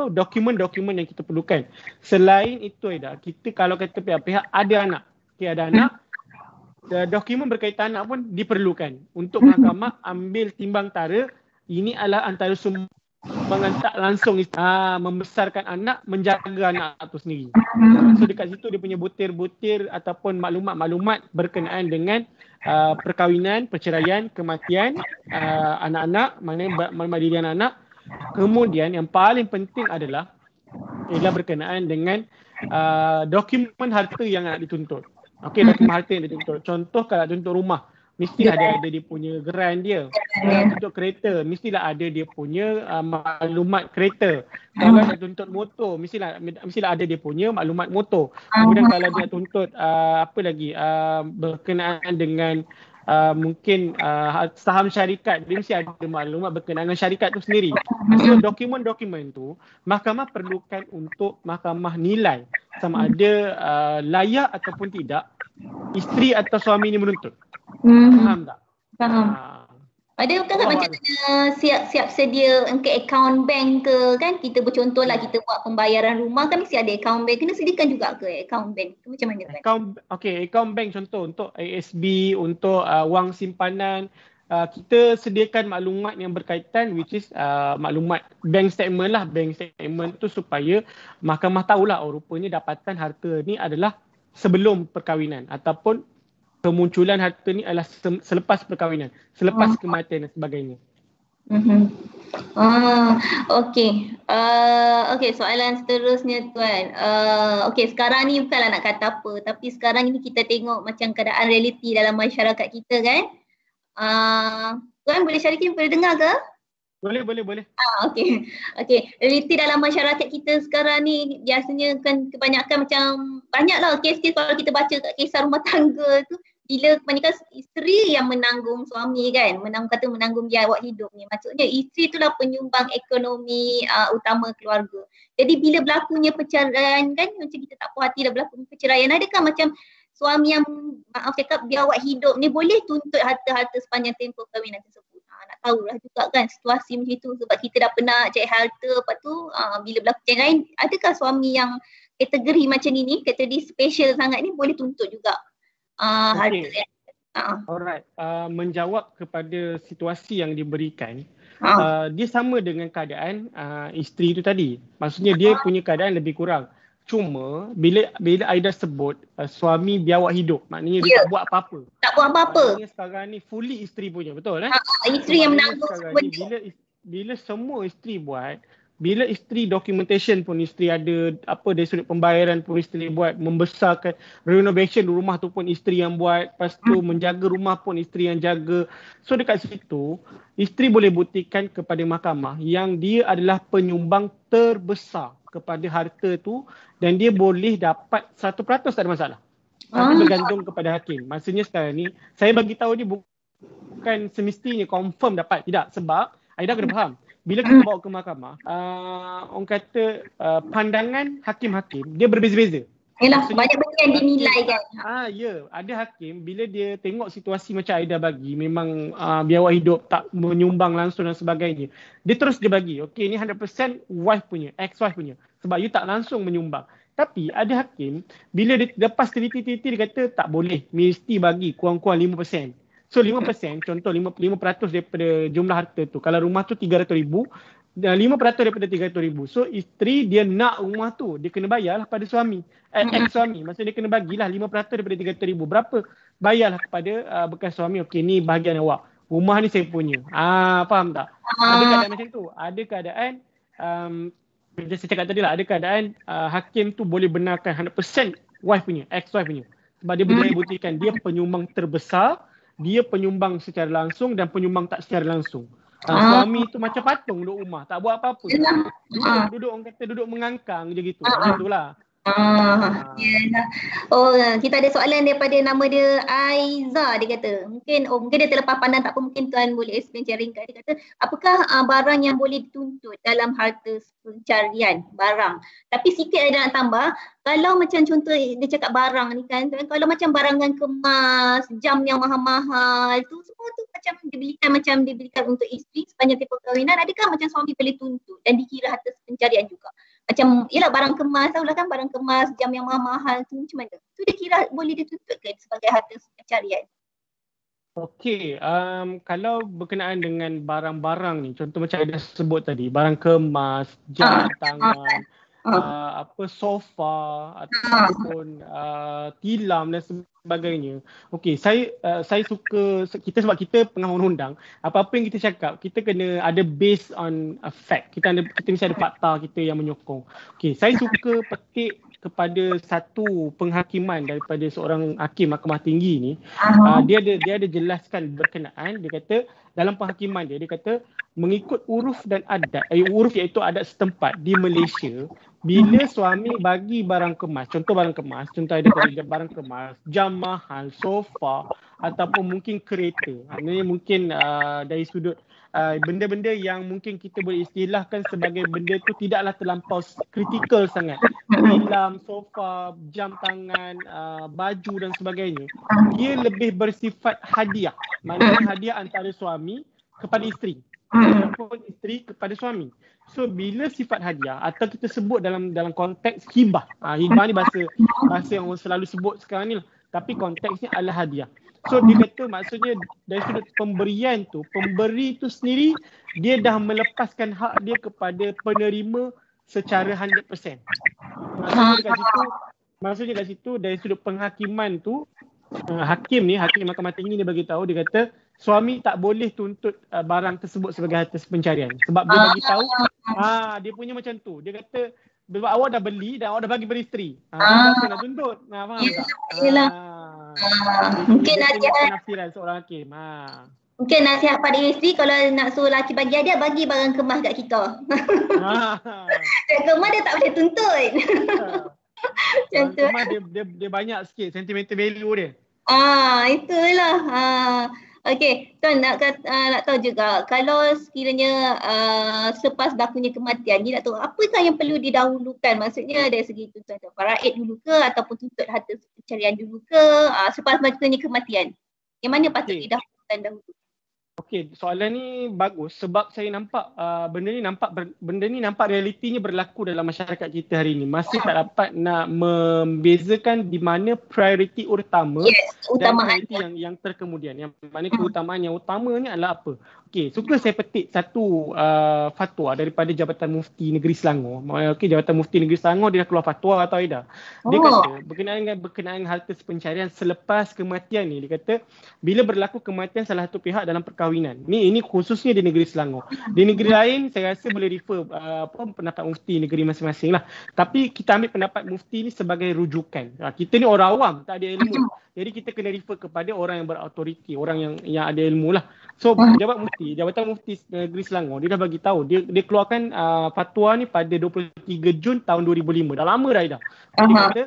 dokumen-dokumen yang kita perlukan. Selain itu Aida, kita kalau kata pihak-pihak ada anak. Okey, ada anak, dokumen berkaitan anak pun diperlukan untuk mahkamah ambil timbang tara. Ini adalah antara sumbangan tak langsung membesarkan anak, menjaga anak itu sendiri. So dekat situ dia punya butir-butir ataupun maklumat-maklumat berkenaan dengan perkahwinan, perceraian, kematian anak-anak, maknanya maklumat diri anak-anak. Kemudian yang paling penting adalah ialah berkenaan dengan dokumen harta yang nak dituntut. Okey, dokumen harta yang dituntut. Contoh kalau tuntut rumah, mesti ada dia punya geran dia. Untuk kereta, mestilah ada dia punya maklumat kereta. Kalau nak tuntut motor, mestilah ada dia punya maklumat motor. Kemudian kalau dia tuntut apa lagi, berkenaan dengan mungkin saham syarikat, dia mesti ada maklumat berkenaan dengan syarikat tu sendiri. So dokumen-dokumen tu mahkamah perlukan untuk mahkamah nilai sama ada layak ataupun tidak isteri atau suami ni menuntut. Faham tak? Faham. Ada bukan macam siap sedia ke akaun bank ke kan? Kita bercontoh lah, kita buat pembayaran rumah kan mesti ada akaun bank. Kena sediakan juga ke akaun bank? Macam mana kan? Akaun bank contoh untuk ASB, untuk wang simpanan. Kita sediakan maklumat yang berkaitan, which is maklumat bank statement lah. Bank statement tu supaya mahkamah tahulah, rupanya dapatan harta ni adalah sebelum perkahwinan ataupun kemunculan harta ni adalah selepas perkahwinan, selepas kematian dan sebagainya. Okey. Okey, soalan seterusnya tuan. Okey, sekarang ni bukanlah nak kata apa, tapi sekarang ni kita tengok macam keadaan realiti dalam masyarakat kita kan. Tuan boleh syarikin, boleh dengar ke? Boleh. Okey. Realiti dalam masyarakat kita sekarang ni biasanya kan kebanyakan macam banyaklah kes-kes kalau kita baca kat kisah rumah tangga tu, bila kebanyakan isteri yang menanggung suami kan, menanggung biaya awak hidup ni. Maksudnya isteri itulah penyumbang ekonomi utama keluarga. Jadi bila berlakunya perceraian kan, macam kita tak puas hati dah berlaku perceraian, adakah macam suami yang maaf cakap biar awak hidup ni boleh tuntut harta-harta sepanjang tempoh perkahwinan tersebut? Nak tahulah juga kan situasi macam tu, sebab kita dah pernah cari harta, lepas tu bila berlaku perceraian, adakah suami yang kategori macam ni, kategori special sangat ni boleh tuntut juga harta yang Alright, menjawab kepada situasi yang diberikan, dia sama dengan keadaan isteri tu tadi. Maksudnya dia punya keadaan lebih kurang. Cuma bila Aida sebut suami biar awak hidup, maknanya dia tak buat apa-apa. Tak buat apa-apa. Maknanya sekarang ni fully isteri punya, betul Isteri yang menanggung semua. Bila semua isteri buat, bila isteri documentation pun isteri ada, apa dari sudut pembayaran pun isteri buat, membesarkan renovation rumah tu pun isteri yang buat, lepas tu menjaga rumah pun isteri yang jaga. So dekat situ, isteri boleh buktikan kepada mahkamah yang dia adalah penyumbang terbesar kepada harta tu dan dia boleh dapat 100% tak ada masalah. Tapi bergantung kepada hakim. Maksudnya sekarang ni, saya bagi tahu ni bukan semestinya confirm dapat. Tidak. Sebab, Aida kena faham. Bila kita bawa ke mahkamah, orang kata pandangan hakim-hakim, dia berbeza-beza. Yalah, banyak benda yang dinilai kan. Ya. Ada hakim, bila dia tengok situasi macam Aida bagi, memang biar awak hidup, tak menyumbang langsung dan sebagainya. Dia terus dia bagi, okey ni 100% wife punya, ex-wife punya. Sebab you tak langsung menyumbang. Tapi ada hakim, bila dia lepas teliti-teliti dia kata tak boleh, mesti bagi kurang-kurang 5%. So 5%, contoh 5% daripada jumlah harta tu. Kalau rumah tu 300,000, 5% daripada 300,000. So isteri dia nak rumah tu, dia kena bayarlah pada suami. Ex-suami, maksudnya dia kena bagilah 5% daripada 300,000. Berapa? Bayarlah kepada bekas suami. Okey, ni bahagian awak. Rumah ni saya punya. Faham tak? Ada keadaan macam tu. Ada keadaan, saya cakap tadi lah, ada keadaan hakim tu boleh benarkan 100% wife punya, ex-wife punya. Sebab dia boleh buktikan dia penyumbang terbesar, dia penyumbang secara langsung dan penyumbang tak secara langsung. Suami tu macam patung duduk rumah, tak buat apa-apa. Duduk orang kata duduk mengangkang je gitu. Macam itulah. Kita ada soalan daripada nama dia Aiza, dia kata mungkin dia terlepas pandang, tak apa, mungkin tuan boleh explain secara ringkas. Dia kata apakah barang yang boleh dituntut dalam harta pencarian barang, tapi sikit ada nak tambah, kalau macam contoh dia cakap barang ni kan, kalau macam barangan kemas, jam yang mahal-mahal tu, semua tu macam dibelikan untuk isteri sepanjang tempoh perkahwinan, adakah macam suami boleh tuntut dan dikira harta pencarian juga? Macam, yelah barang kemas, tahulah kan barang kemas, jam yang mahal-mahal tu macam mana? Tu dia kira boleh dituntut ke sebagai harta pencarian? Okey, kalau berkenaan dengan barang-barang ni, contoh macam ada sebut tadi, barang kemas, jam tangan, sofa ataupun tilam dan sebagainya. Okey, saya suka sebab kita pengamal undang, apa-apa yang kita cakap kita kena ada based on a fact. Kita mesti ada fakta kita yang menyokong. Okey, saya suka petik kepada satu penghakiman daripada seorang hakim Mahkamah Tinggi ni. Dia ada jelaskan berkenaan, dia kata dalam penghakiman dia kata mengikut uruf dan adat, uruf iaitu adat setempat di Malaysia, bila suami bagi barang kemas, contoh ada barang kemas, jam mahal, sofa ataupun mungkin kereta. Ini mungkin dari sudut benda-benda yang mungkin kita boleh istilahkan sebagai benda tu tidaklah terlampau kritikal sangat. Tilam, sofa, jam tangan, baju dan sebagainya. Dia lebih bersifat hadiah. Maknanya hadiah antara suami kepada isteri ataupun isteri kepada suami. So bila sifat hadiah atau kita sebut dalam konteks hibah. Hibah ni bahasa yang orang selalu sebut sekarang ni lah. Tapi konteksnya adalah hadiah. So dia kata maksudnya dari sudut pemberian tu, pemberi tu sendiri dia dah melepaskan hak dia kepada penerima secara 100%. Maksudnya kat situ dari sudut penghakiman tu, hakim Mahkamah Tinggi ni bagi tahu, dia kata suami tak boleh tuntut barang tersebut sebagai harta pencarian. Sebab dia bagi tahu dia punya macam tu. Dia kata sebab awak dah beli dan awak dah bagi pada isteri. Dia nak tuntut. Faham tak? Mungkin ada penafsiran seorang hakim. Mungkin nasihat pada isteri kalau nak suruh lelaki bagi hadiah, bagi barang kemas kat kita. Dan kemas dia tak boleh tuntut. Barang kemas dia banyak sikit sentimental value dia. Itulah. Okey, Tuan nak tahu juga kalau sekiranya selepas berlakunya kematian, dia nak tahu apakah yang perlu didahulukan? Maksudnya dari segi tuntut faraid dulu ke ataupun tuntut harta pencarian dulu ke selepas berlakunya kematian? Yang mana patut didahulukan dahulu? Okey, soalan ni bagus sebab saya nampak benda ni nampak realitinya berlaku dalam masyarakat kita hari ini. Masih tak dapat nak membezakan di mana prioriti utama dan prioriti yang terkemudian. Yang mana keutamaan yang utamanya adalah apa? Okey, suka saya petik satu fatwa daripada Jabatan Mufti Negeri Selangor. Okey, Jabatan Mufti Negeri Selangor dia dah keluar fatwa atau tidak. Dia kata berkenaan harta pencarian selepas kematian ni, dia kata bila berlaku kematian salah satu pihak dalam perkahwinan. Ini khususnya di negeri Selangor. Di negeri lain saya rasa boleh refer pendapat mufti negeri masing-masing lah. Tapi kita ambil pendapat mufti ni sebagai rujukan. Kita ni orang awam, tak ada ilmu. Jadi kita kena refer kepada orang yang berautoriti, orang yang ada ilmu lah. So Jabatan Mufti Negeri Selangor dia dah bagi tahu, dia keluarkan fatwa ni pada 23 Jun tahun 2005. Dah lama dah. Dia kata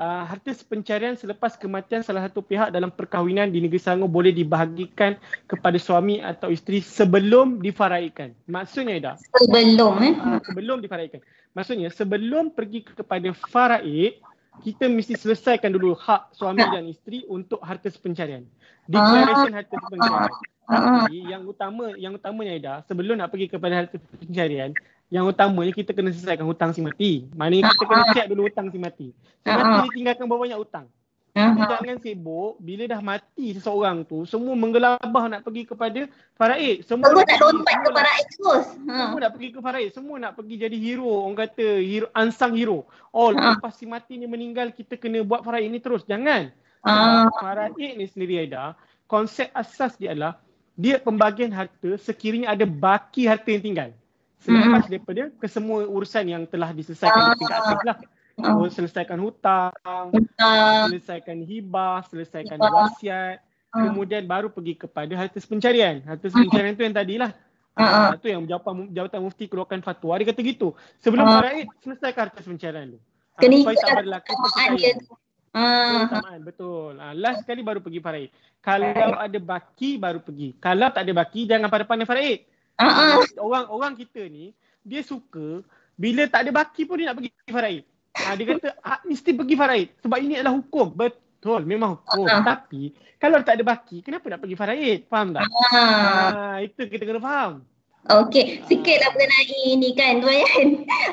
harta pencarian selepas kematian salah satu pihak dalam perkahwinan di negeri Selangor boleh dibahagikan kepada suami atau isteri sebelum difaraikan. Maksudnya Ida, sebelum difaraikan. Maksudnya sebelum pergi kepada faraid, kita mesti selesaikan dulu hak suami dan isteri untuk harta pencarian. Declaration harta pencarian. Tapi yang utamanya Ida, sebelum nak pergi kepada harta pencarian, yang utamanya kita kena selesaikan hutang si mati. Maknanya kita kena check dulu hutang si mati. Si mati ni tinggalkan berapa banyak hutang. Jadi jangan sibuk bila dah mati seseorang tu, semua menggelabah nak pergi kepada faraid. Semua nak lompat ke faraid terus. Semua nak pergi ke faraid, semua nak pergi jadi hero. Orang kata unsung hero. Lepas si mati ni meninggal, kita kena buat faraid ni terus. Jangan. Faraid ni sendiri Aida, konsep asas dia adalah dia pembagian harta sekiranya ada baki harta yang tinggal. Selepas daripada kesemua urusan yang telah diselesaikan di tingkat atas lah. Selesaikan hutang, selesaikan hibah, selesaikan wasiat, kemudian baru pergi kepada harta pencarian. Harta pencarian tu yang tadilah. Itu yang Jabatan Mufti keluarkan fatwa. Dia kata gitu. Sebelum faraid, selesaikan harta pencarian tu. Supaya tak berlaku pertikaian. Betul. Last sekali baru pergi faraid. Kalau ada baki baru pergi. Kalau tak ada baki, jangan pada pandai faraid. Orang kita ni dia suka bila tak ada baki pun dia nak pergi faraid. Dia kata mesti pergi faraid sebab ini adalah hukum. Betul, memang hukum. Tapi kalau tak ada baki, kenapa nak pergi faraid? Faham tak? Itu kita kena faham. Okey, sikitlah mengenai ini kan tuan kan.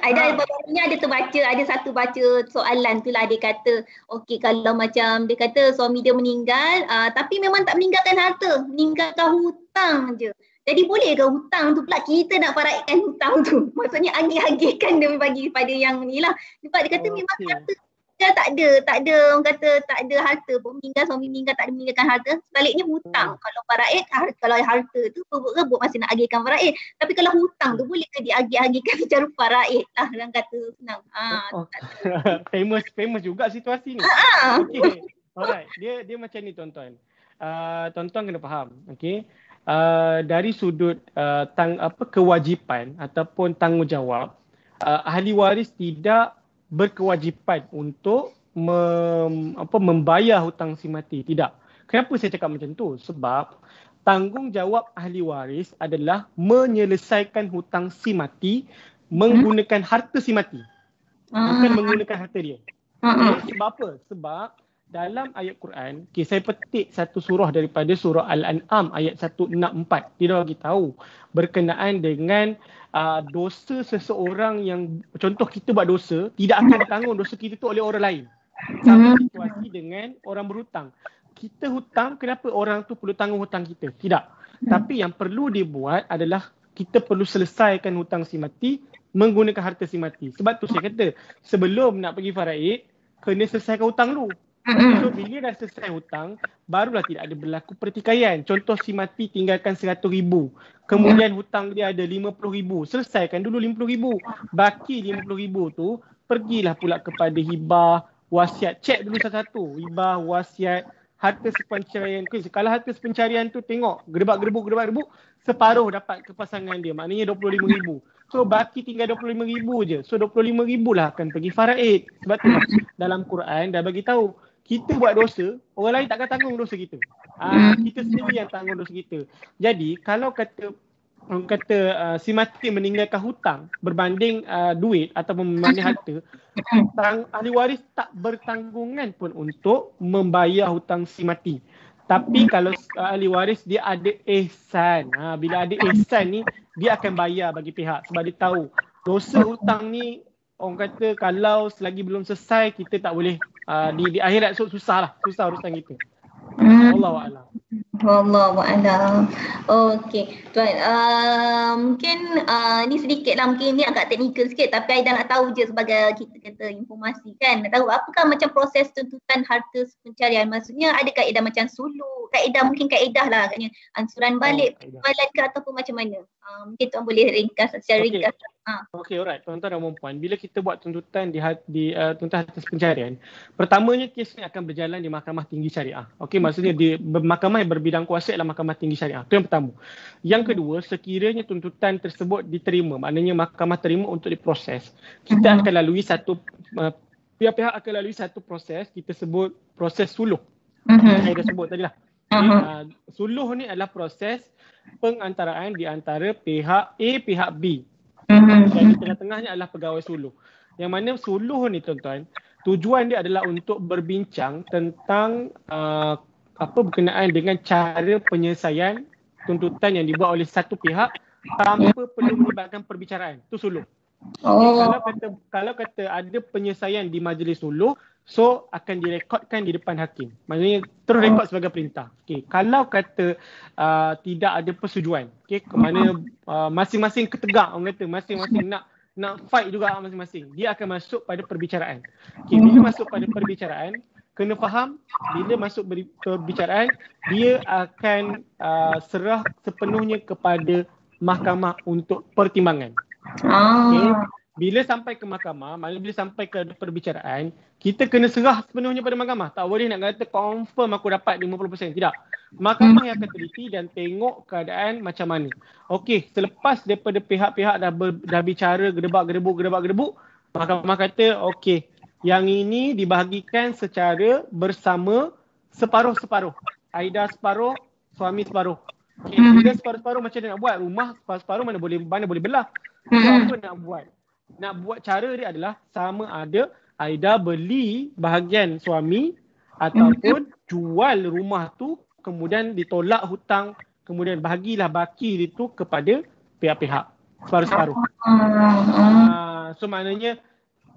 Aida baru-barunya ada satu baca soalan tu lah, dia kata okey kalau macam dia kata suami dia meninggal tapi memang tak meninggalkan harta, meninggalkan hutang je. Jadi boleh ke hutang tu pula kita nak faraidkan hutang tu? Maksudnya agih-agihkan dia bagi pada yang ni lah. Sebab dia kata memang harta dia tak ada orang kata tak ada harta pun, suami meninggal tak ada meninggalkan harta. Sebaliknya hutang. Kalau faraid, kalau harta tu rebut masih nak agihkan faraid. Tapi kalau hutang tu boleh ke diagih-agihkan secara faraid lah, orang kata senang. Famous juga situasi ni. Okay. Alright, dia macam ni tuan-tuan. Tuan-tuan kena faham, okey. Dari sudut kewajipan ataupun tanggungjawab, ahli waris tidak berkewajipan untuk membayar hutang si mati. Tidak. Kenapa saya cakap macam tu? Sebab tanggungjawab ahli waris adalah menyelesaikan hutang si mati menggunakan harta si mati. Bukan menggunakan harta dia. Sebab apa? Sebab dalam ayat Quran, saya petik satu surah daripada surah Al-An'am ayat 164. Dia dah bagi tahu berkenaan dengan dosa seseorang yang, contoh kita buat dosa, tidak akan ditanggung dosa kita tu oleh orang lain. Sama situasi dengan orang berhutang. Kita hutang, kenapa orang tu perlu tanggung hutang kita? Tidak. Tapi yang perlu dibuat adalah kita perlu selesaikan hutang si mati menggunakan harta si mati. Sebab tu saya kata, sebelum nak pergi faraid, kena selesaikan hutang dulu. So bila dah selesai hutang, barulah tidak ada berlaku pertikaian. Contoh si mati tinggalkan 100,000. Kemudian hutang dia ada 50,000. Selesaikan dulu 50,000. Baki 50,000 tu, pergilah pula kepada hibah, wasiat. Cek dulu satu-satu. Hibah, wasiat, harta sepencarian tu. Kalau harta sepencarian tu tengok gerbak-gerbuk, separuh dapat ke pasangan dia. Maknanya 25,000. So baki tinggal 25,000 je. So 25,000 lah akan pergi faraid. Sebab tu lah dalam Quran dah bagi tahu, kita buat dosa, orang lain takkan tanggung dosa kita. Kita sendiri yang tanggung dosa kita. Jadi kalau kata si mati meninggalkan hutang berbanding duit ataupun berbanding harta, ahli waris tak bertanggungan pun untuk membayar hutang si mati. Tapi kalau ahli waris dia ada ihsan. Bila ada ihsan ni, dia akan bayar bagi pihak. Sebab dia tahu dosa hutang ni, orang kata kalau selagi belum selesai, kita tak boleh di akhirat susah urusan kita. Wallahualam. Wallahualam. Okey, tuan. Mungkin ni sedikit lah, mungkin ni agak teknikal sikit, tapi Aida nak tahu je sebagai kita kata informasi kan. Nak tahu apakah macam proses tuntutan harta pencarian. Maksudnya ada kaedah macam suluk, mungkin kaedah lah agaknya. Ansuran balik, balik ke ataupun macam mana. Mungkin tuan boleh ringkas secara ringkas. Okey, alright. Tuan-tuan dan puan, bila kita buat tuntutan di tuntutan harta pencarian, pertamanya kes ni akan berjalan di Mahkamah Tinggi Syariah. Okey, maksudnya di mahkamah yang berbidang kuasa adalah Mahkamah Tinggi Syariah. Itu yang pertama. Yang kedua, sekiranya tuntutan tersebut diterima, maknanya mahkamah terima untuk diproses, kita akan lalui pihak-pihak akan lalui satu proses, kita sebut proses suluh. Saya dah sebut tadi lah. Suluh ni adalah proses pengantaraan di antara pihak A, pihak B. Jadi tengah-tengahnya adalah pegawai suluh. Yang mana suluh ni tuan-tuan, tujuan dia adalah untuk berbincang tentang berkenaan dengan cara penyelesaian tuntutan yang dibuat oleh satu pihak tanpa perlu melibatkan perbicaraan. Itu suluh. Kalau kata ada penyelesaian di majlis suluh, so akan direkodkan di depan hakim. Maksudnya terus rekod sebagai perintah. Okay. Kalau kata tidak ada persetujuan, okay, ke mana masing-masing ketegak, orang kata masing-masing nak fight juga masing-masing, dia akan masuk pada perbicaraan. Okay, bila masuk pada perbicaraan, kena faham bila masuk perbicaraan, dia akan serah sepenuhnya kepada mahkamah untuk pertimbangan. Okay. Bila sampai ke mahkamah, maknanya bila sampai ke perbicaraan, kita kena serah sepenuhnya pada mahkamah. Tak boleh nak kata confirm aku dapat 50%. Tidak. Mahkamah yang akan teliti dan tengok keadaan macam mana. Okey, selepas daripada pihak-pihak dah bicara gedebak-gedebuk, mahkamah kata okey, yang ini dibahagikan secara bersama separuh-separuh. Aida separuh, suami separuh. Okay, bila separuh-separuh macam dia nak buat, rumah separuh-separuh mana boleh belah. So, apa nak buat? Nak buat cara dia adalah sama ada Aida beli bahagian suami ataupun jual rumah tu, kemudian ditolak hutang, kemudian bahagilah baki itu kepada pihak-pihak separuh-separuh. So maknanya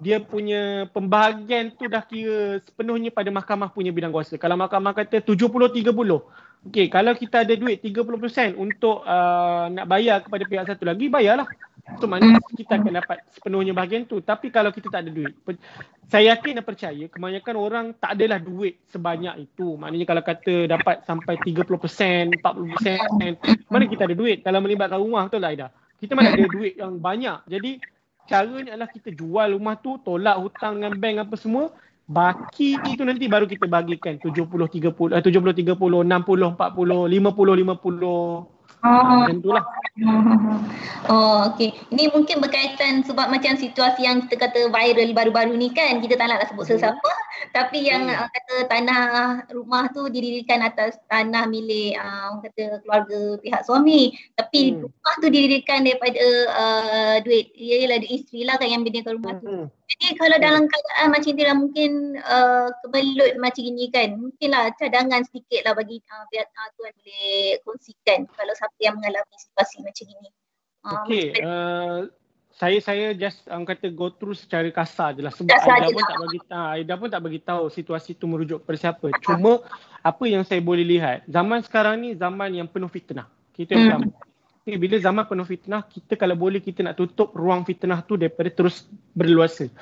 dia punya pembahagian tu dah kira sepenuhnya pada mahkamah punya bidang kuasa. Kalau mahkamah kata 70-30, okey, kalau kita ada duit 30% untuk nak bayar kepada pihak satu lagi, bayarlah. So maknanya kita akan dapat sepenuhnya bahagian tu. Tapi kalau kita tak ada duit, saya yakin dan percaya kebanyakan orang tak adalah duit sebanyak itu. Maknanya kalau kata dapat sampai 30%, 40%, mana kita ada duit dalam melibatkan rumah, betul tak Aida? Kita mana ada duit yang banyak. Jadi caranya adalah kita jual rumah tu, tolak hutang dengan bank apa semua, baki itu nanti baru kita bagikan 70-30, 60-40, 50-50. Macam itulah. Okey. Ini mungkin berkaitan sebab macam situasi yang kita kata viral baru-baru ni kan, kita tak naklah sebut sesiapa, tapi yang kata tanah rumah tu didirikan atas tanah milik orang kata keluarga pihak suami, tapi rumah tu didirikan daripada duit ialah isteri lah kan yang bina rumah tu. Jadi kalau dalam keadaan macam ni lah, mungkin kebelut macam ini kan, mungkinlah cadangan sedikit lah bagi pihak tuan boleh kongsikan kalau siapa yang mengalami situasi macam ini. Okey, saya just kata go through secara kasar je lah, sebab Aida pun tak bagi tahu situasi tu merujuk kepada siapa. Cuma apa yang saya boleh lihat, zaman sekarang ni zaman yang penuh fitnah. Kita yang pertama. Okay, bila zaman penuh fitnah, kita kalau boleh kita nak tutup ruang fitnah tu daripada terus berluasa.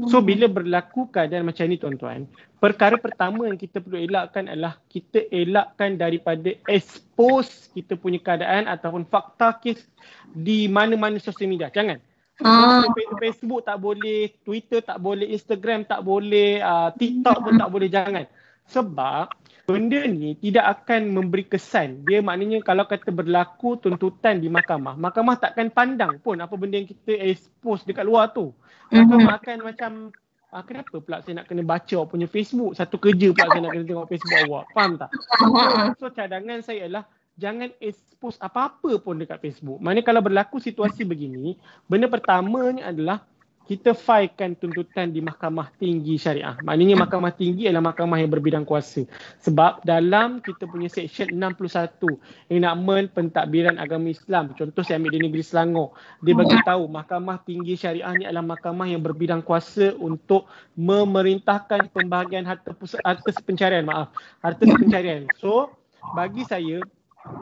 So bila berlaku keadaan macam ni tuan-tuan, perkara pertama yang kita perlu elakkan adalah kita elakkan daripada expose kita punya keadaan ataupun fakta kes di mana-mana sosial media. Jangan. Facebook tak boleh, Twitter tak boleh, Instagram tak boleh, TikTok pun tak boleh, jangan. Sebab benda ni tidak akan memberi kesan. Dia maknanya kalau kata berlaku tuntutan di mahkamah, mahkamah takkan pandang pun apa benda yang kita expose dekat luar tu. Mahkamah akan macam, kenapa pula saya nak kena baca awak punya Facebook? Satu kerja pula saya nak kena tengok Facebook awak. Faham tak? So cadangan saya ialah jangan expose apa-apa pun dekat Facebook. Maknanya kalau berlaku situasi begini, benda pertamanya adalah kita filekan tuntutan di Mahkamah Tinggi Syariah. Maknanya Mahkamah Tinggi adalah mahkamah yang berbidang kuasa. Sebab dalam kita punya seksyen 61, Enakmen Pentadbiran Agama Islam, contoh saya ambil di Negeri Selangor, dia bagi tahu Mahkamah Tinggi Syariah ni adalah mahkamah yang berbidang kuasa untuk memerintahkan pembahagian harta sepencarian. So, bagi saya,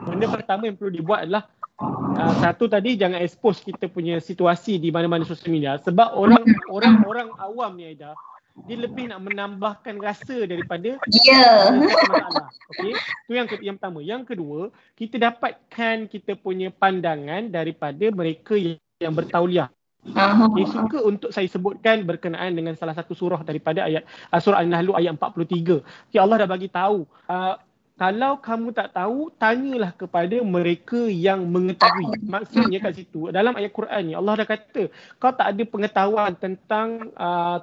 benda pertama yang perlu dibuat adalah satu tadi, jangan expose kita punya situasi di mana-mana sosial media. Sebab orang awam ni Aida, dia lebih nak menambahkan rasa daripada masalah. Okey, tu yang pertama. Yang kedua, kita dapatkan kita punya pandangan daripada mereka yang bertauliah. Okay, suka untuk saya sebutkan berkenaan dengan salah satu surah daripada ayat surah An-Nahl ayat 43. Okay, Allah dah bagi tahu, kalau kamu tak tahu, tanyalah kepada mereka yang mengetahui. Maksudnya kat situ, dalam ayat Quran ni, Allah dah kata, kau tak ada pengetahuan tentang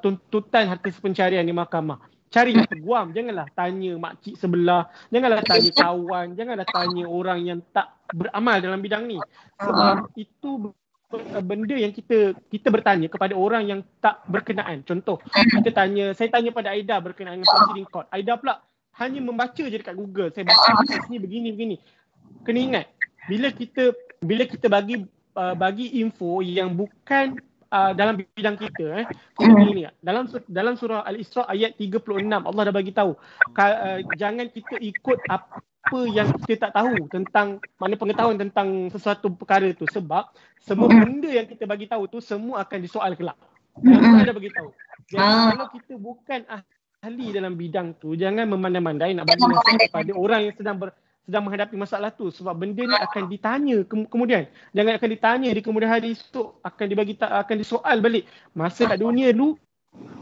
tuntutan harta sepencarian di mahkamah. Carilah peguam, janganlah tanya makcik sebelah, janganlah tanya kawan, janganlah tanya orang yang tak beramal dalam bidang ni. Sebab itu benda yang kita bertanya kepada orang yang tak berkenaan. Contoh, saya tanya pada Aida berkenaan dengan proceeding court. Aida pula hanya membaca je dekat Google. Saya baca kes ni begini. Kena ingat, bila kita bagi info yang bukan dalam bidang kita, dalam surah Al-Isra ayat 36, Allah dah bagi tahu, jangan kita ikut apa yang kita tak tahu tentang, mana pengetahuan tentang sesuatu perkara tu, sebab semua benda yang kita bagi tahu tu semua akan disoal kelak. Allah dah bagi tahu. Jadi kalau kita bukan ahli dalam bidang tu, jangan memandai-mandai nak bagi nasihat kepada orang yang sedang menghadapi masalah tu, sebab benda ni akan ditanya kemudian. Jangan akan ditanya di kemudian hari esok, akan disoal balik. Masa kat dunia dulu,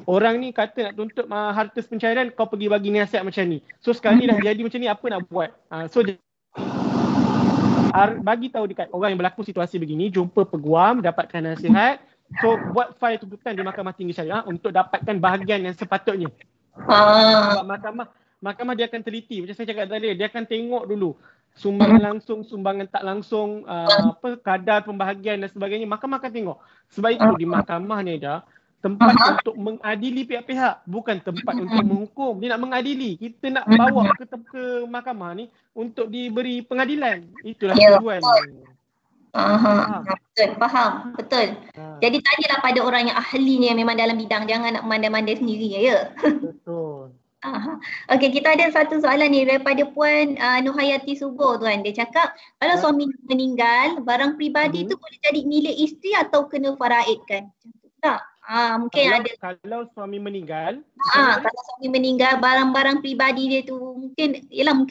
orang ni kata nak tuntut harta pencairan, kau pergi bagi nasihat macam ni. So sekarang ni dah jadi macam ni, apa nak buat? So bagi tahu dekat orang yang berlaku situasi begini, jumpa peguam, dapatkan nasihat. So buat file tuntutan di Mahkamah Tinggi Syariah untuk dapatkan bahagian yang sepatutnya. Sebab mahkamah dia akan teliti. Macam saya cakap tadi, dia akan tengok dulu sumbangan langsung, sumbangan tak langsung, kadar pembahagian dan sebagainya. Mahkamah akan tengok. Sebab itu di mahkamah ni dah tempat untuk mengadili pihak-pihak, bukan tempat untuk menghukum. Dia nak mengadili. Kita nak bawa ke mahkamah ni untuk diberi pengadilan. Itulah tujuan. Faham. Betul. Jadi tanyalah pada orang yang ahlinya memang dalam bidang, jangan nak mandai-mandai sendiri ya. Betul. Okey, kita ada satu soalan ni daripada Puan Nuhayati Subo tuan. Dia cakap, kalau suami meninggal, barang peribadi tu boleh jadi milik isteri atau kena faraidkan? Macam tu tak? Mungkin kalau suami meninggal, kalau suami meninggal, barang-barang peribadi dia tu mungkin barang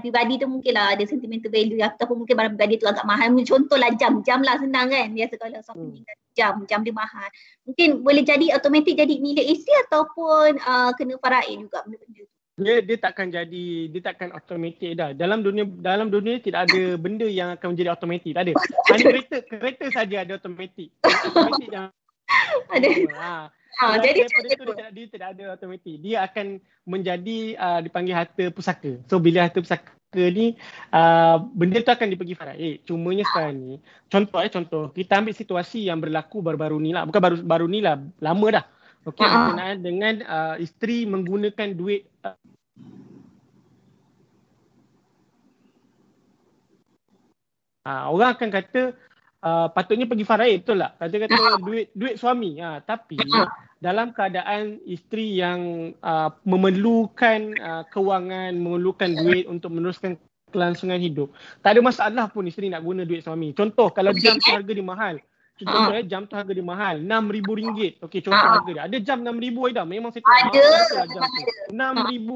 peribadi tu mungkinlah ada sentimental value, ataupun mungkin barang peribadi tu agak mahal. Contohlah jam lah, senang kan. Biasa kalau suami meninggal, jam dia mahal. Mungkin boleh jadi automatik jadi milik isteri ataupun kena faraid juga benda-benda tu. Dia takkan automatik dah. Dalam dunia tidak ada benda yang akan menjadi automatik. Tak ada. Hanya kereta saja ada automatik. Automatik yang ada. Jadi dia tidak ada automatik. Dia akan menjadi dipanggil harta pusaka. So bila harta pusaka ni benda tu akan dipergi faraid. Cumanya sekarang ni contoh kita ambil situasi yang berlaku baru-baru ni lah. Bukan baru ni lah, lama dah. Okey, berkenaan dengan isteri menggunakan duit orang akan kata patutnya pergi faraid, betul tak? Kata duit suami. Tapi dalam keadaan isteri yang memerlukan kewangan, memerlukan duit untuk meneruskan kelangsungan hidup, tak ada masalah pun isteri nak guna duit suami. Contoh, kalau jam tu harga dia mahal. Jam tu harga dia mahal, RM6,000. Okey, contoh harga dia. Ada jam RM6,000 Aida. Memang saya tahu. Ada jam tu. RM6,000.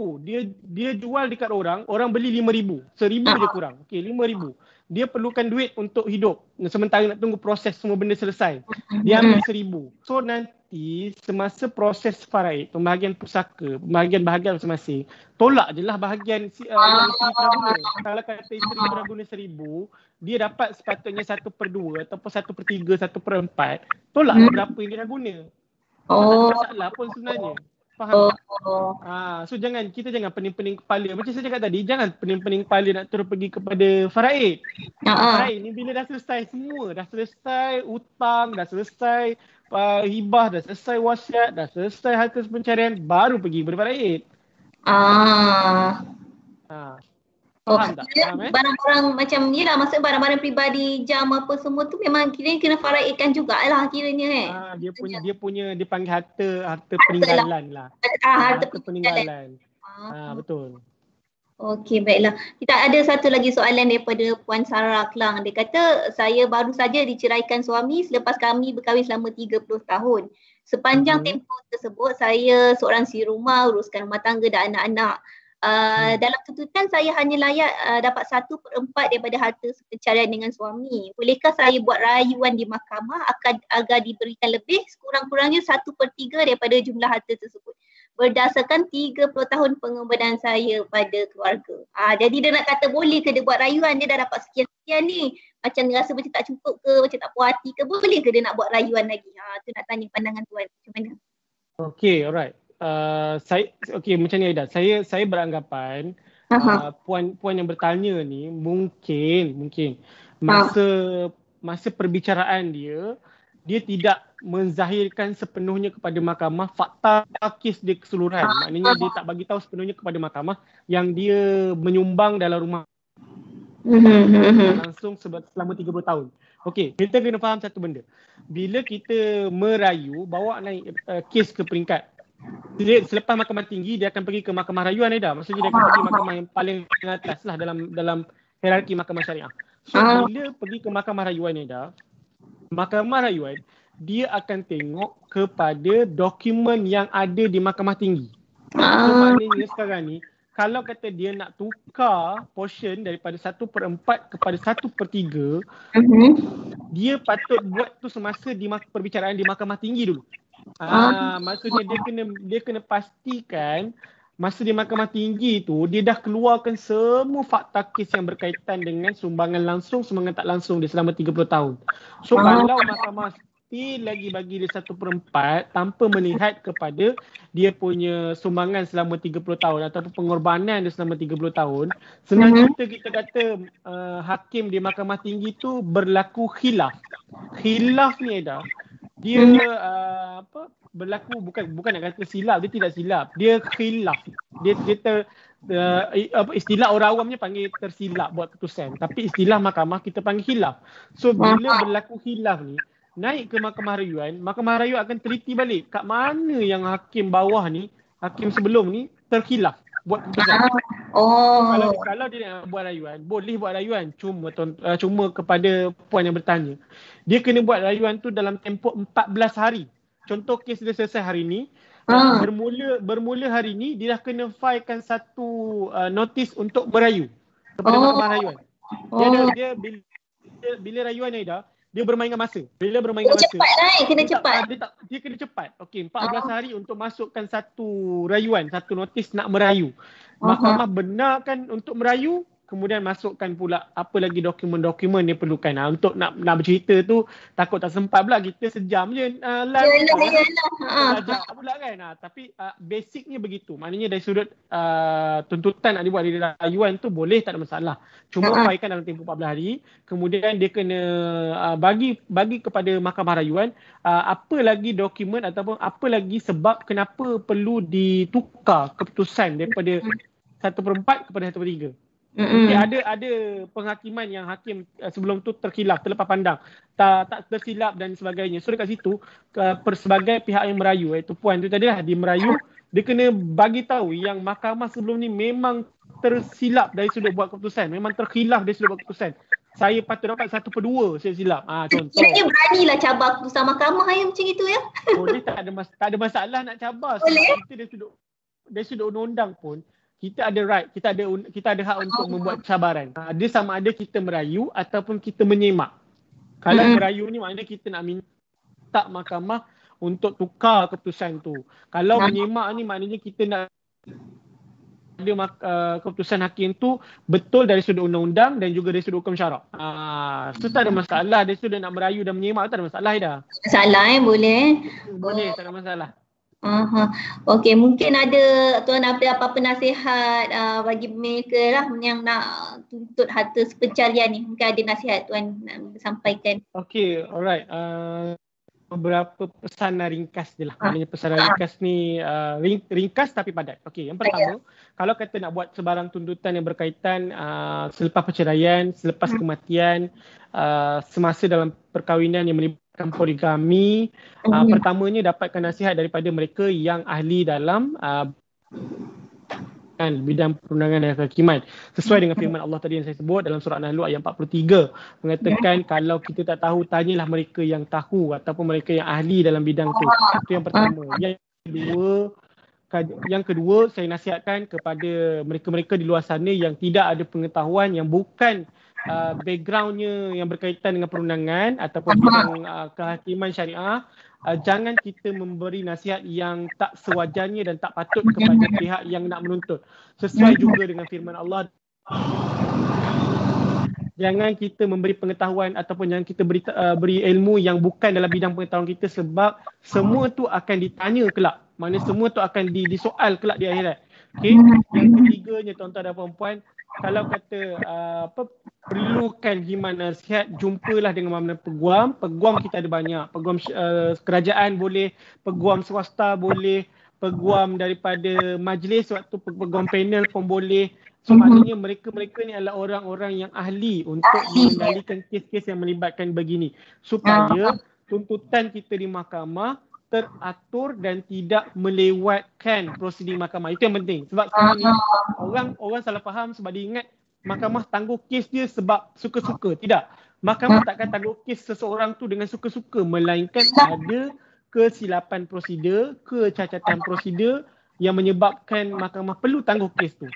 Dia jual dekat orang beli RM5,000. RM1,000 je kurang. Okey, RM5,000. dia perlukan duit untuk hidup. Sementara nak tunggu proses semua benda selesai. Dia ambil 1,000. So nanti semasa proses faraid, pembahagian pusaka, bahagian masing-masing, tolak je lah bahagian yang isteri peraguna. Kalau kata isteri peraguna 1,000, dia dapat sepatutnya 1/2 ataupun 1/3, 1/4. Tolak lah berapa yang dia dah guna. Tak ada masalah pun sebenarnya. Faham tak? So kita jangan pening-pening kepala. Macam saya cakap tadi, jangan pening-pening kepala nak terus pergi kepada faraid. Faraid ni bila dah selesai semua, dah selesai hutang, dah selesai hibah, dah selesai wasiat, dah selesai harta pencarian, baru pergi kepada faraid. Faham tak? Barang-barang macam ni lah, maksud barang-barang peribadi, jam apa semua tu memang kena faraidkan jugalah kiranya Dia panggil harta peninggalan lah. Harta peninggalan. Betul. Okey, baiklah. Kita ada satu lagi soalan daripada Puan Sarah Klang. Dia kata, saya baru saja diceraikan suami selepas kami berkahwin selama 30 tahun. Sepanjang tempoh tersebut, saya seorang si rumah, uruskan rumah tangga dan anak-anak. Dalam tuntutan saya hanya layak dapat 1/4 daripada harta perceraian dengan suami. Bolehkah saya buat rayuan di mahkamah agar diberikan lebih, sekurang-kurangnya 1/3 daripada jumlah harta tersebut berdasarkan 30 tahun pengorbanan saya pada keluarga. Jadi dia nak kata boleh ke dia buat rayuan, dia dah dapat sekian-sekian ni, macam dia rasa macam tak cukup ke, macam tak puas hati ke, boleh ke dia nak buat rayuan lagi? Tu nak tanya pandangan tuan macam mana? Okay, alright. Macam ni Aida. Saya beranggapan puan yang bertanya ni mungkin masa perbicaraan dia tidak menzahirkan sepenuhnya kepada mahkamah fakta kes dia keseluruhan. Maknanya dia tak bagi tahu sepenuhnya kepada mahkamah yang dia menyumbang dalam rumah langsung selama 30 tahun. Okey, kita kena faham satu benda. Bila kita merayu, bawa naik kes ke peringkat, selepas mahkamah tinggi, dia akan pergi ke mahkamah rayuan Aida. Maksudnya dia akan pergi mahkamah yang paling atas lah dalam hierarki mahkamah syariah. So bila pergi ke mahkamah rayuan Aida, mahkamah rayuan dia akan tengok kepada dokumen yang ada di mahkamah tinggi. So maknanya sekarang ni, kalau kata dia nak tukar portion daripada 1/4 kepada 1/3, dia patut buat tu semasa di perbicaraan di mahkamah tinggi dulu. Maksudnya dia kena pastikan masa di mahkamah tinggi tu dia dah keluarkan semua fakta kes yang berkaitan dengan sumbangan langsung, sumbangan tak langsung dia selama 30 tahun. So kalau mahkamah still lagi bagi dia 1/4 tanpa melihat kepada dia punya sumbangan selama 30 tahun ataupun pengorbanan dia selama 30 tahun, senang kita kata hakim di mahkamah tinggi tu berlaku khilaf. Khilaf ni Aida, dia berlaku bukan nak kata silap, dia tidak silap, dia khilaf. Dia istilah orang awamnya panggil tersilap buat keputusan, tapi istilah mahkamah kita panggil khilaf. So bila berlaku khilaf ni, naik ke mahkamah rayuan akan teliti balik kat mana yang hakim bawah ni, hakim sebelum ni terkhilaf buat keputusan. Kalau dia nak buat rayuan, boleh buat rayuan, cuma kepada puan yang bertanya, dia kena buat rayuan tu dalam tempoh 14 hari. Contoh kes dia selesai hari ni, bermula hari ni dia dah kena filekan satu notis untuk merayu kepada mahkamah rayuan. Dia bila rayuan Aida, dia bermain dengan masa. Bila bermain dengan masa, cepat kena cepat. Dia kena cepat. Okey, 14 hari untuk masukkan satu rayuan, satu notis nak merayu. Mahkamah benarkan untuk merayu, kemudian masukkan pula apa lagi dokumen-dokumen dia perlukan. Untuk nak bercerita tu takut tak sempat pula, kita sejam je belajar pula kan. Tapi basicnya begitu. Maknanya dari sudut tuntutan nak dibuat di rayuan tu boleh, tak ada masalah. Cuma filekan dalam tempoh 14 hari, kemudian dia kena bagi kepada mahkamah rayuan apa lagi dokumen ataupun apa lagi sebab kenapa perlu ditukar keputusan daripada 1/4 kepada 1/3. Okay, ada penghakiman yang hakim sebelum tu terkhilaf, terlepas pandang, tak tersilap dan sebagainya. So dekat situ sebagai pihak yang merayu, iaitu puan tu tadi lah, dia merayu, dia kena bagi tahu yang mahkamah sebelum ni memang tersilap dari sudut buat keputusan, memang terkhilaf dari sudut buat keputusan. Saya patut dapat 1/2 saya silap. Contoh. Dia beranilah cabar keputusan mahkamah yang macam itu ya? Boleh, tak ada masalah nak cabar. Boleh. Kita dari sudut undang-undang pun, kita ada right, kita ada hak untuk membuat cabaran. Dia sama ada kita merayu ataupun kita menyemak. Kalau merayu ni maknanya kita nak minta mahkamah untuk tukar keputusan tu. Kalau menyemak ni maknanya kita nak ada keputusan hakim tu betul dari sudut undang-undang dan juga dari sudut hukum syarak. So tak ada masalah dari sudut nak merayu dan menyemak, tak ada masalah dah. Masalah boleh. Boleh, tak ada masalah. Okey, mungkin ada tuan ada apa-apa nasihat bagi mereka lah yang nak tuntut harta pencarian ni. Mungkin ada nasihat tuan nak sampaikan. Okey, alright. Beberapa pesanan ringkas je lah. Maknanya pesanan ringkas ni ringkas tapi padat. Okey, yang pertama, kalau kata nak buat sebarang tuntutan yang berkaitan selepas perceraian, selepas kematian, semasa dalam perkahwinan yang melibatkan poligami, pertamanya dapatkan nasihat daripada mereka yang ahli dalam bidang perundangan dan kehakiman. Sesuai dengan firman Allah tadi yang saya sebut dalam surah An-Nahl ayat 43, mengatakan kalau kita tak tahu, tanyalah mereka yang tahu ataupun mereka yang ahli dalam bidang tu. Itu yang pertama. Yang kedua, saya nasihatkan kepada mereka-mereka di luar sana yang tidak ada pengetahuan, yang bukan backgroundnya yang berkaitan dengan perundangan ataupun bidang kehakiman syariah, jangan kita memberi nasihat yang tak sewajarnya dan tak patut kepada pihak yang nak menuntut. Sesuai juga dengan firman Allah, jangan kita memberi pengetahuan ataupun jangan kita beri ilmu yang bukan dalam bidang pengetahuan kita, sebab semua tu akan ditanya kelak. Maknanya semua tu akan disoal kelak di akhirat. Okay? Yang ketiganya tuan-tuan dan puan-puan, kalau kata perlukan khidmat nasihat, jumpalah dengan mana peguam. Peguam kita ada banyak. Peguam kerajaan boleh, peguam swasta boleh, peguam daripada majlis, waktu peguam panel pun boleh. So maknanya mereka-mereka ni adalah orang-orang yang ahli untuk mengendalikan kes-kes yang melibatkan begini, supaya tuntutan kita di mahkamah teratur dan tidak melewatkan prosedur mahkamah. Itu yang penting. Sebab sekarang ni orang salah faham sebab dia ingat mahkamah tangguh kes dia sebab suka-suka. Tidak. Mahkamah takkan tangguh kes seseorang tu dengan suka-suka, melainkan ada kesilapan prosedur, kecacatan prosedur yang menyebabkan mahkamah perlu tangguh kes tu.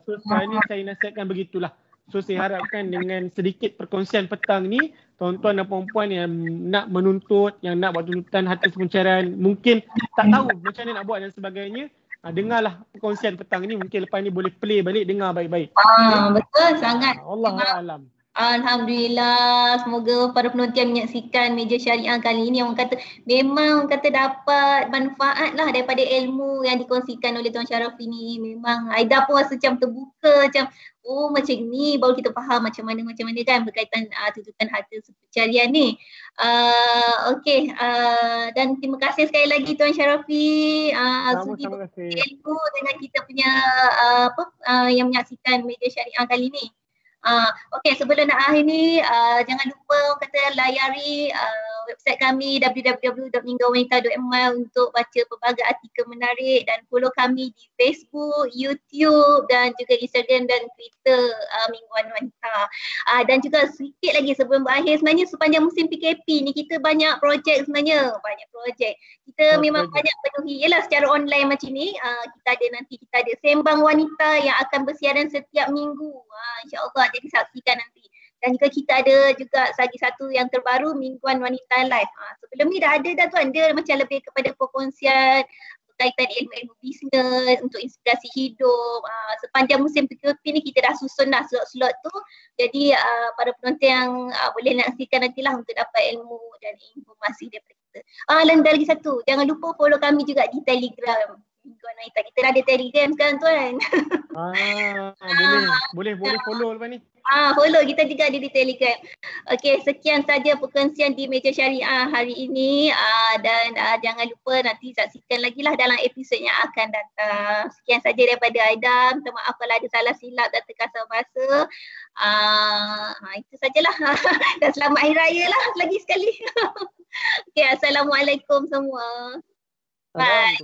So sekarang ni saya nasihatkan begitulah. So saya harapkan dengan sedikit perkongsian petang ni, tuan-tuan dan puan-puan yang nak menuntut, yang nak buat tuntutan harta pencarian, mungkin tak tahu macam mana nak buat dan sebagainya, dengarlah perkongsian petang ni. Mungkin lepas ni boleh play balik, dengar baik-baik. Betul sangat. Allahu'alam. Alhamdulillah, semoga para penonton yang menyaksikan Meja Syariah kali ini orang kata memang kata dapat manfaat lah daripada ilmu yang dikongsikan oleh Tuan Syaraf ini. Memang Aida pun rasa macam terbuka, macam macam ni baru kita faham macam mana kan berkaitan tuntutan harta pencarian ni. Okey, dan terima kasih sekali lagi Tuan Syarafi sudi berbagi ilmu dengan kita punya yang menyaksikan Meja Syariah kali ni. Okey, sebelum nak akhir ni, jangan lupa kata layari website kami www.mingguwanita.my untuk baca pelbagai artikel menarik, dan follow kami di Facebook, YouTube dan juga Instagram dan Twitter Mingguan Wanita. Dan juga sedikit lagi sebelum berakhir, sebenarnya sepanjang musim PKP ni kita banyak projek sebenarnya, kita memang banyak penuhi. Yalah, secara online macam ni, kita ada Sembang Wanita yang akan bersiaran setiap minggu. InsyaAllah, jadi saksikan nanti. Dan juga kita ada juga lagi satu yang terbaru, Mingguan Wanita Live. Sebelum ni dah ada dah tuan, dia macam lebih kepada perkongsian berkaitan ilmu-ilmu bisnes untuk inspirasi hidup. Sepanjang musim PKP ni kita dah susun dah slot-slot tu. Jadi para penonton yang boleh saksikan nantilah untuk dapat ilmu dan informasi daripada kita. Dan lagi satu, jangan lupa follow kami juga di Telegram Mingguan Wanita. Kita dah ada Telegram sekarang tuan. Boleh follow lepas ni. Follow kita juga ada di Telegram. Okey, sekian saja perkongsian di Meja Syariah hari ini, dan jangan lupa nanti saksikan lagi lah dalam episod yang akan datang. Sekian saja daripada Aida. Minta maaf kalau ada salah silap dan terkasar bahasa. Itu sajalah. Dan selamat Hari Raya lah lagi sekali. Okey, Assalamualaikum semua. Bye.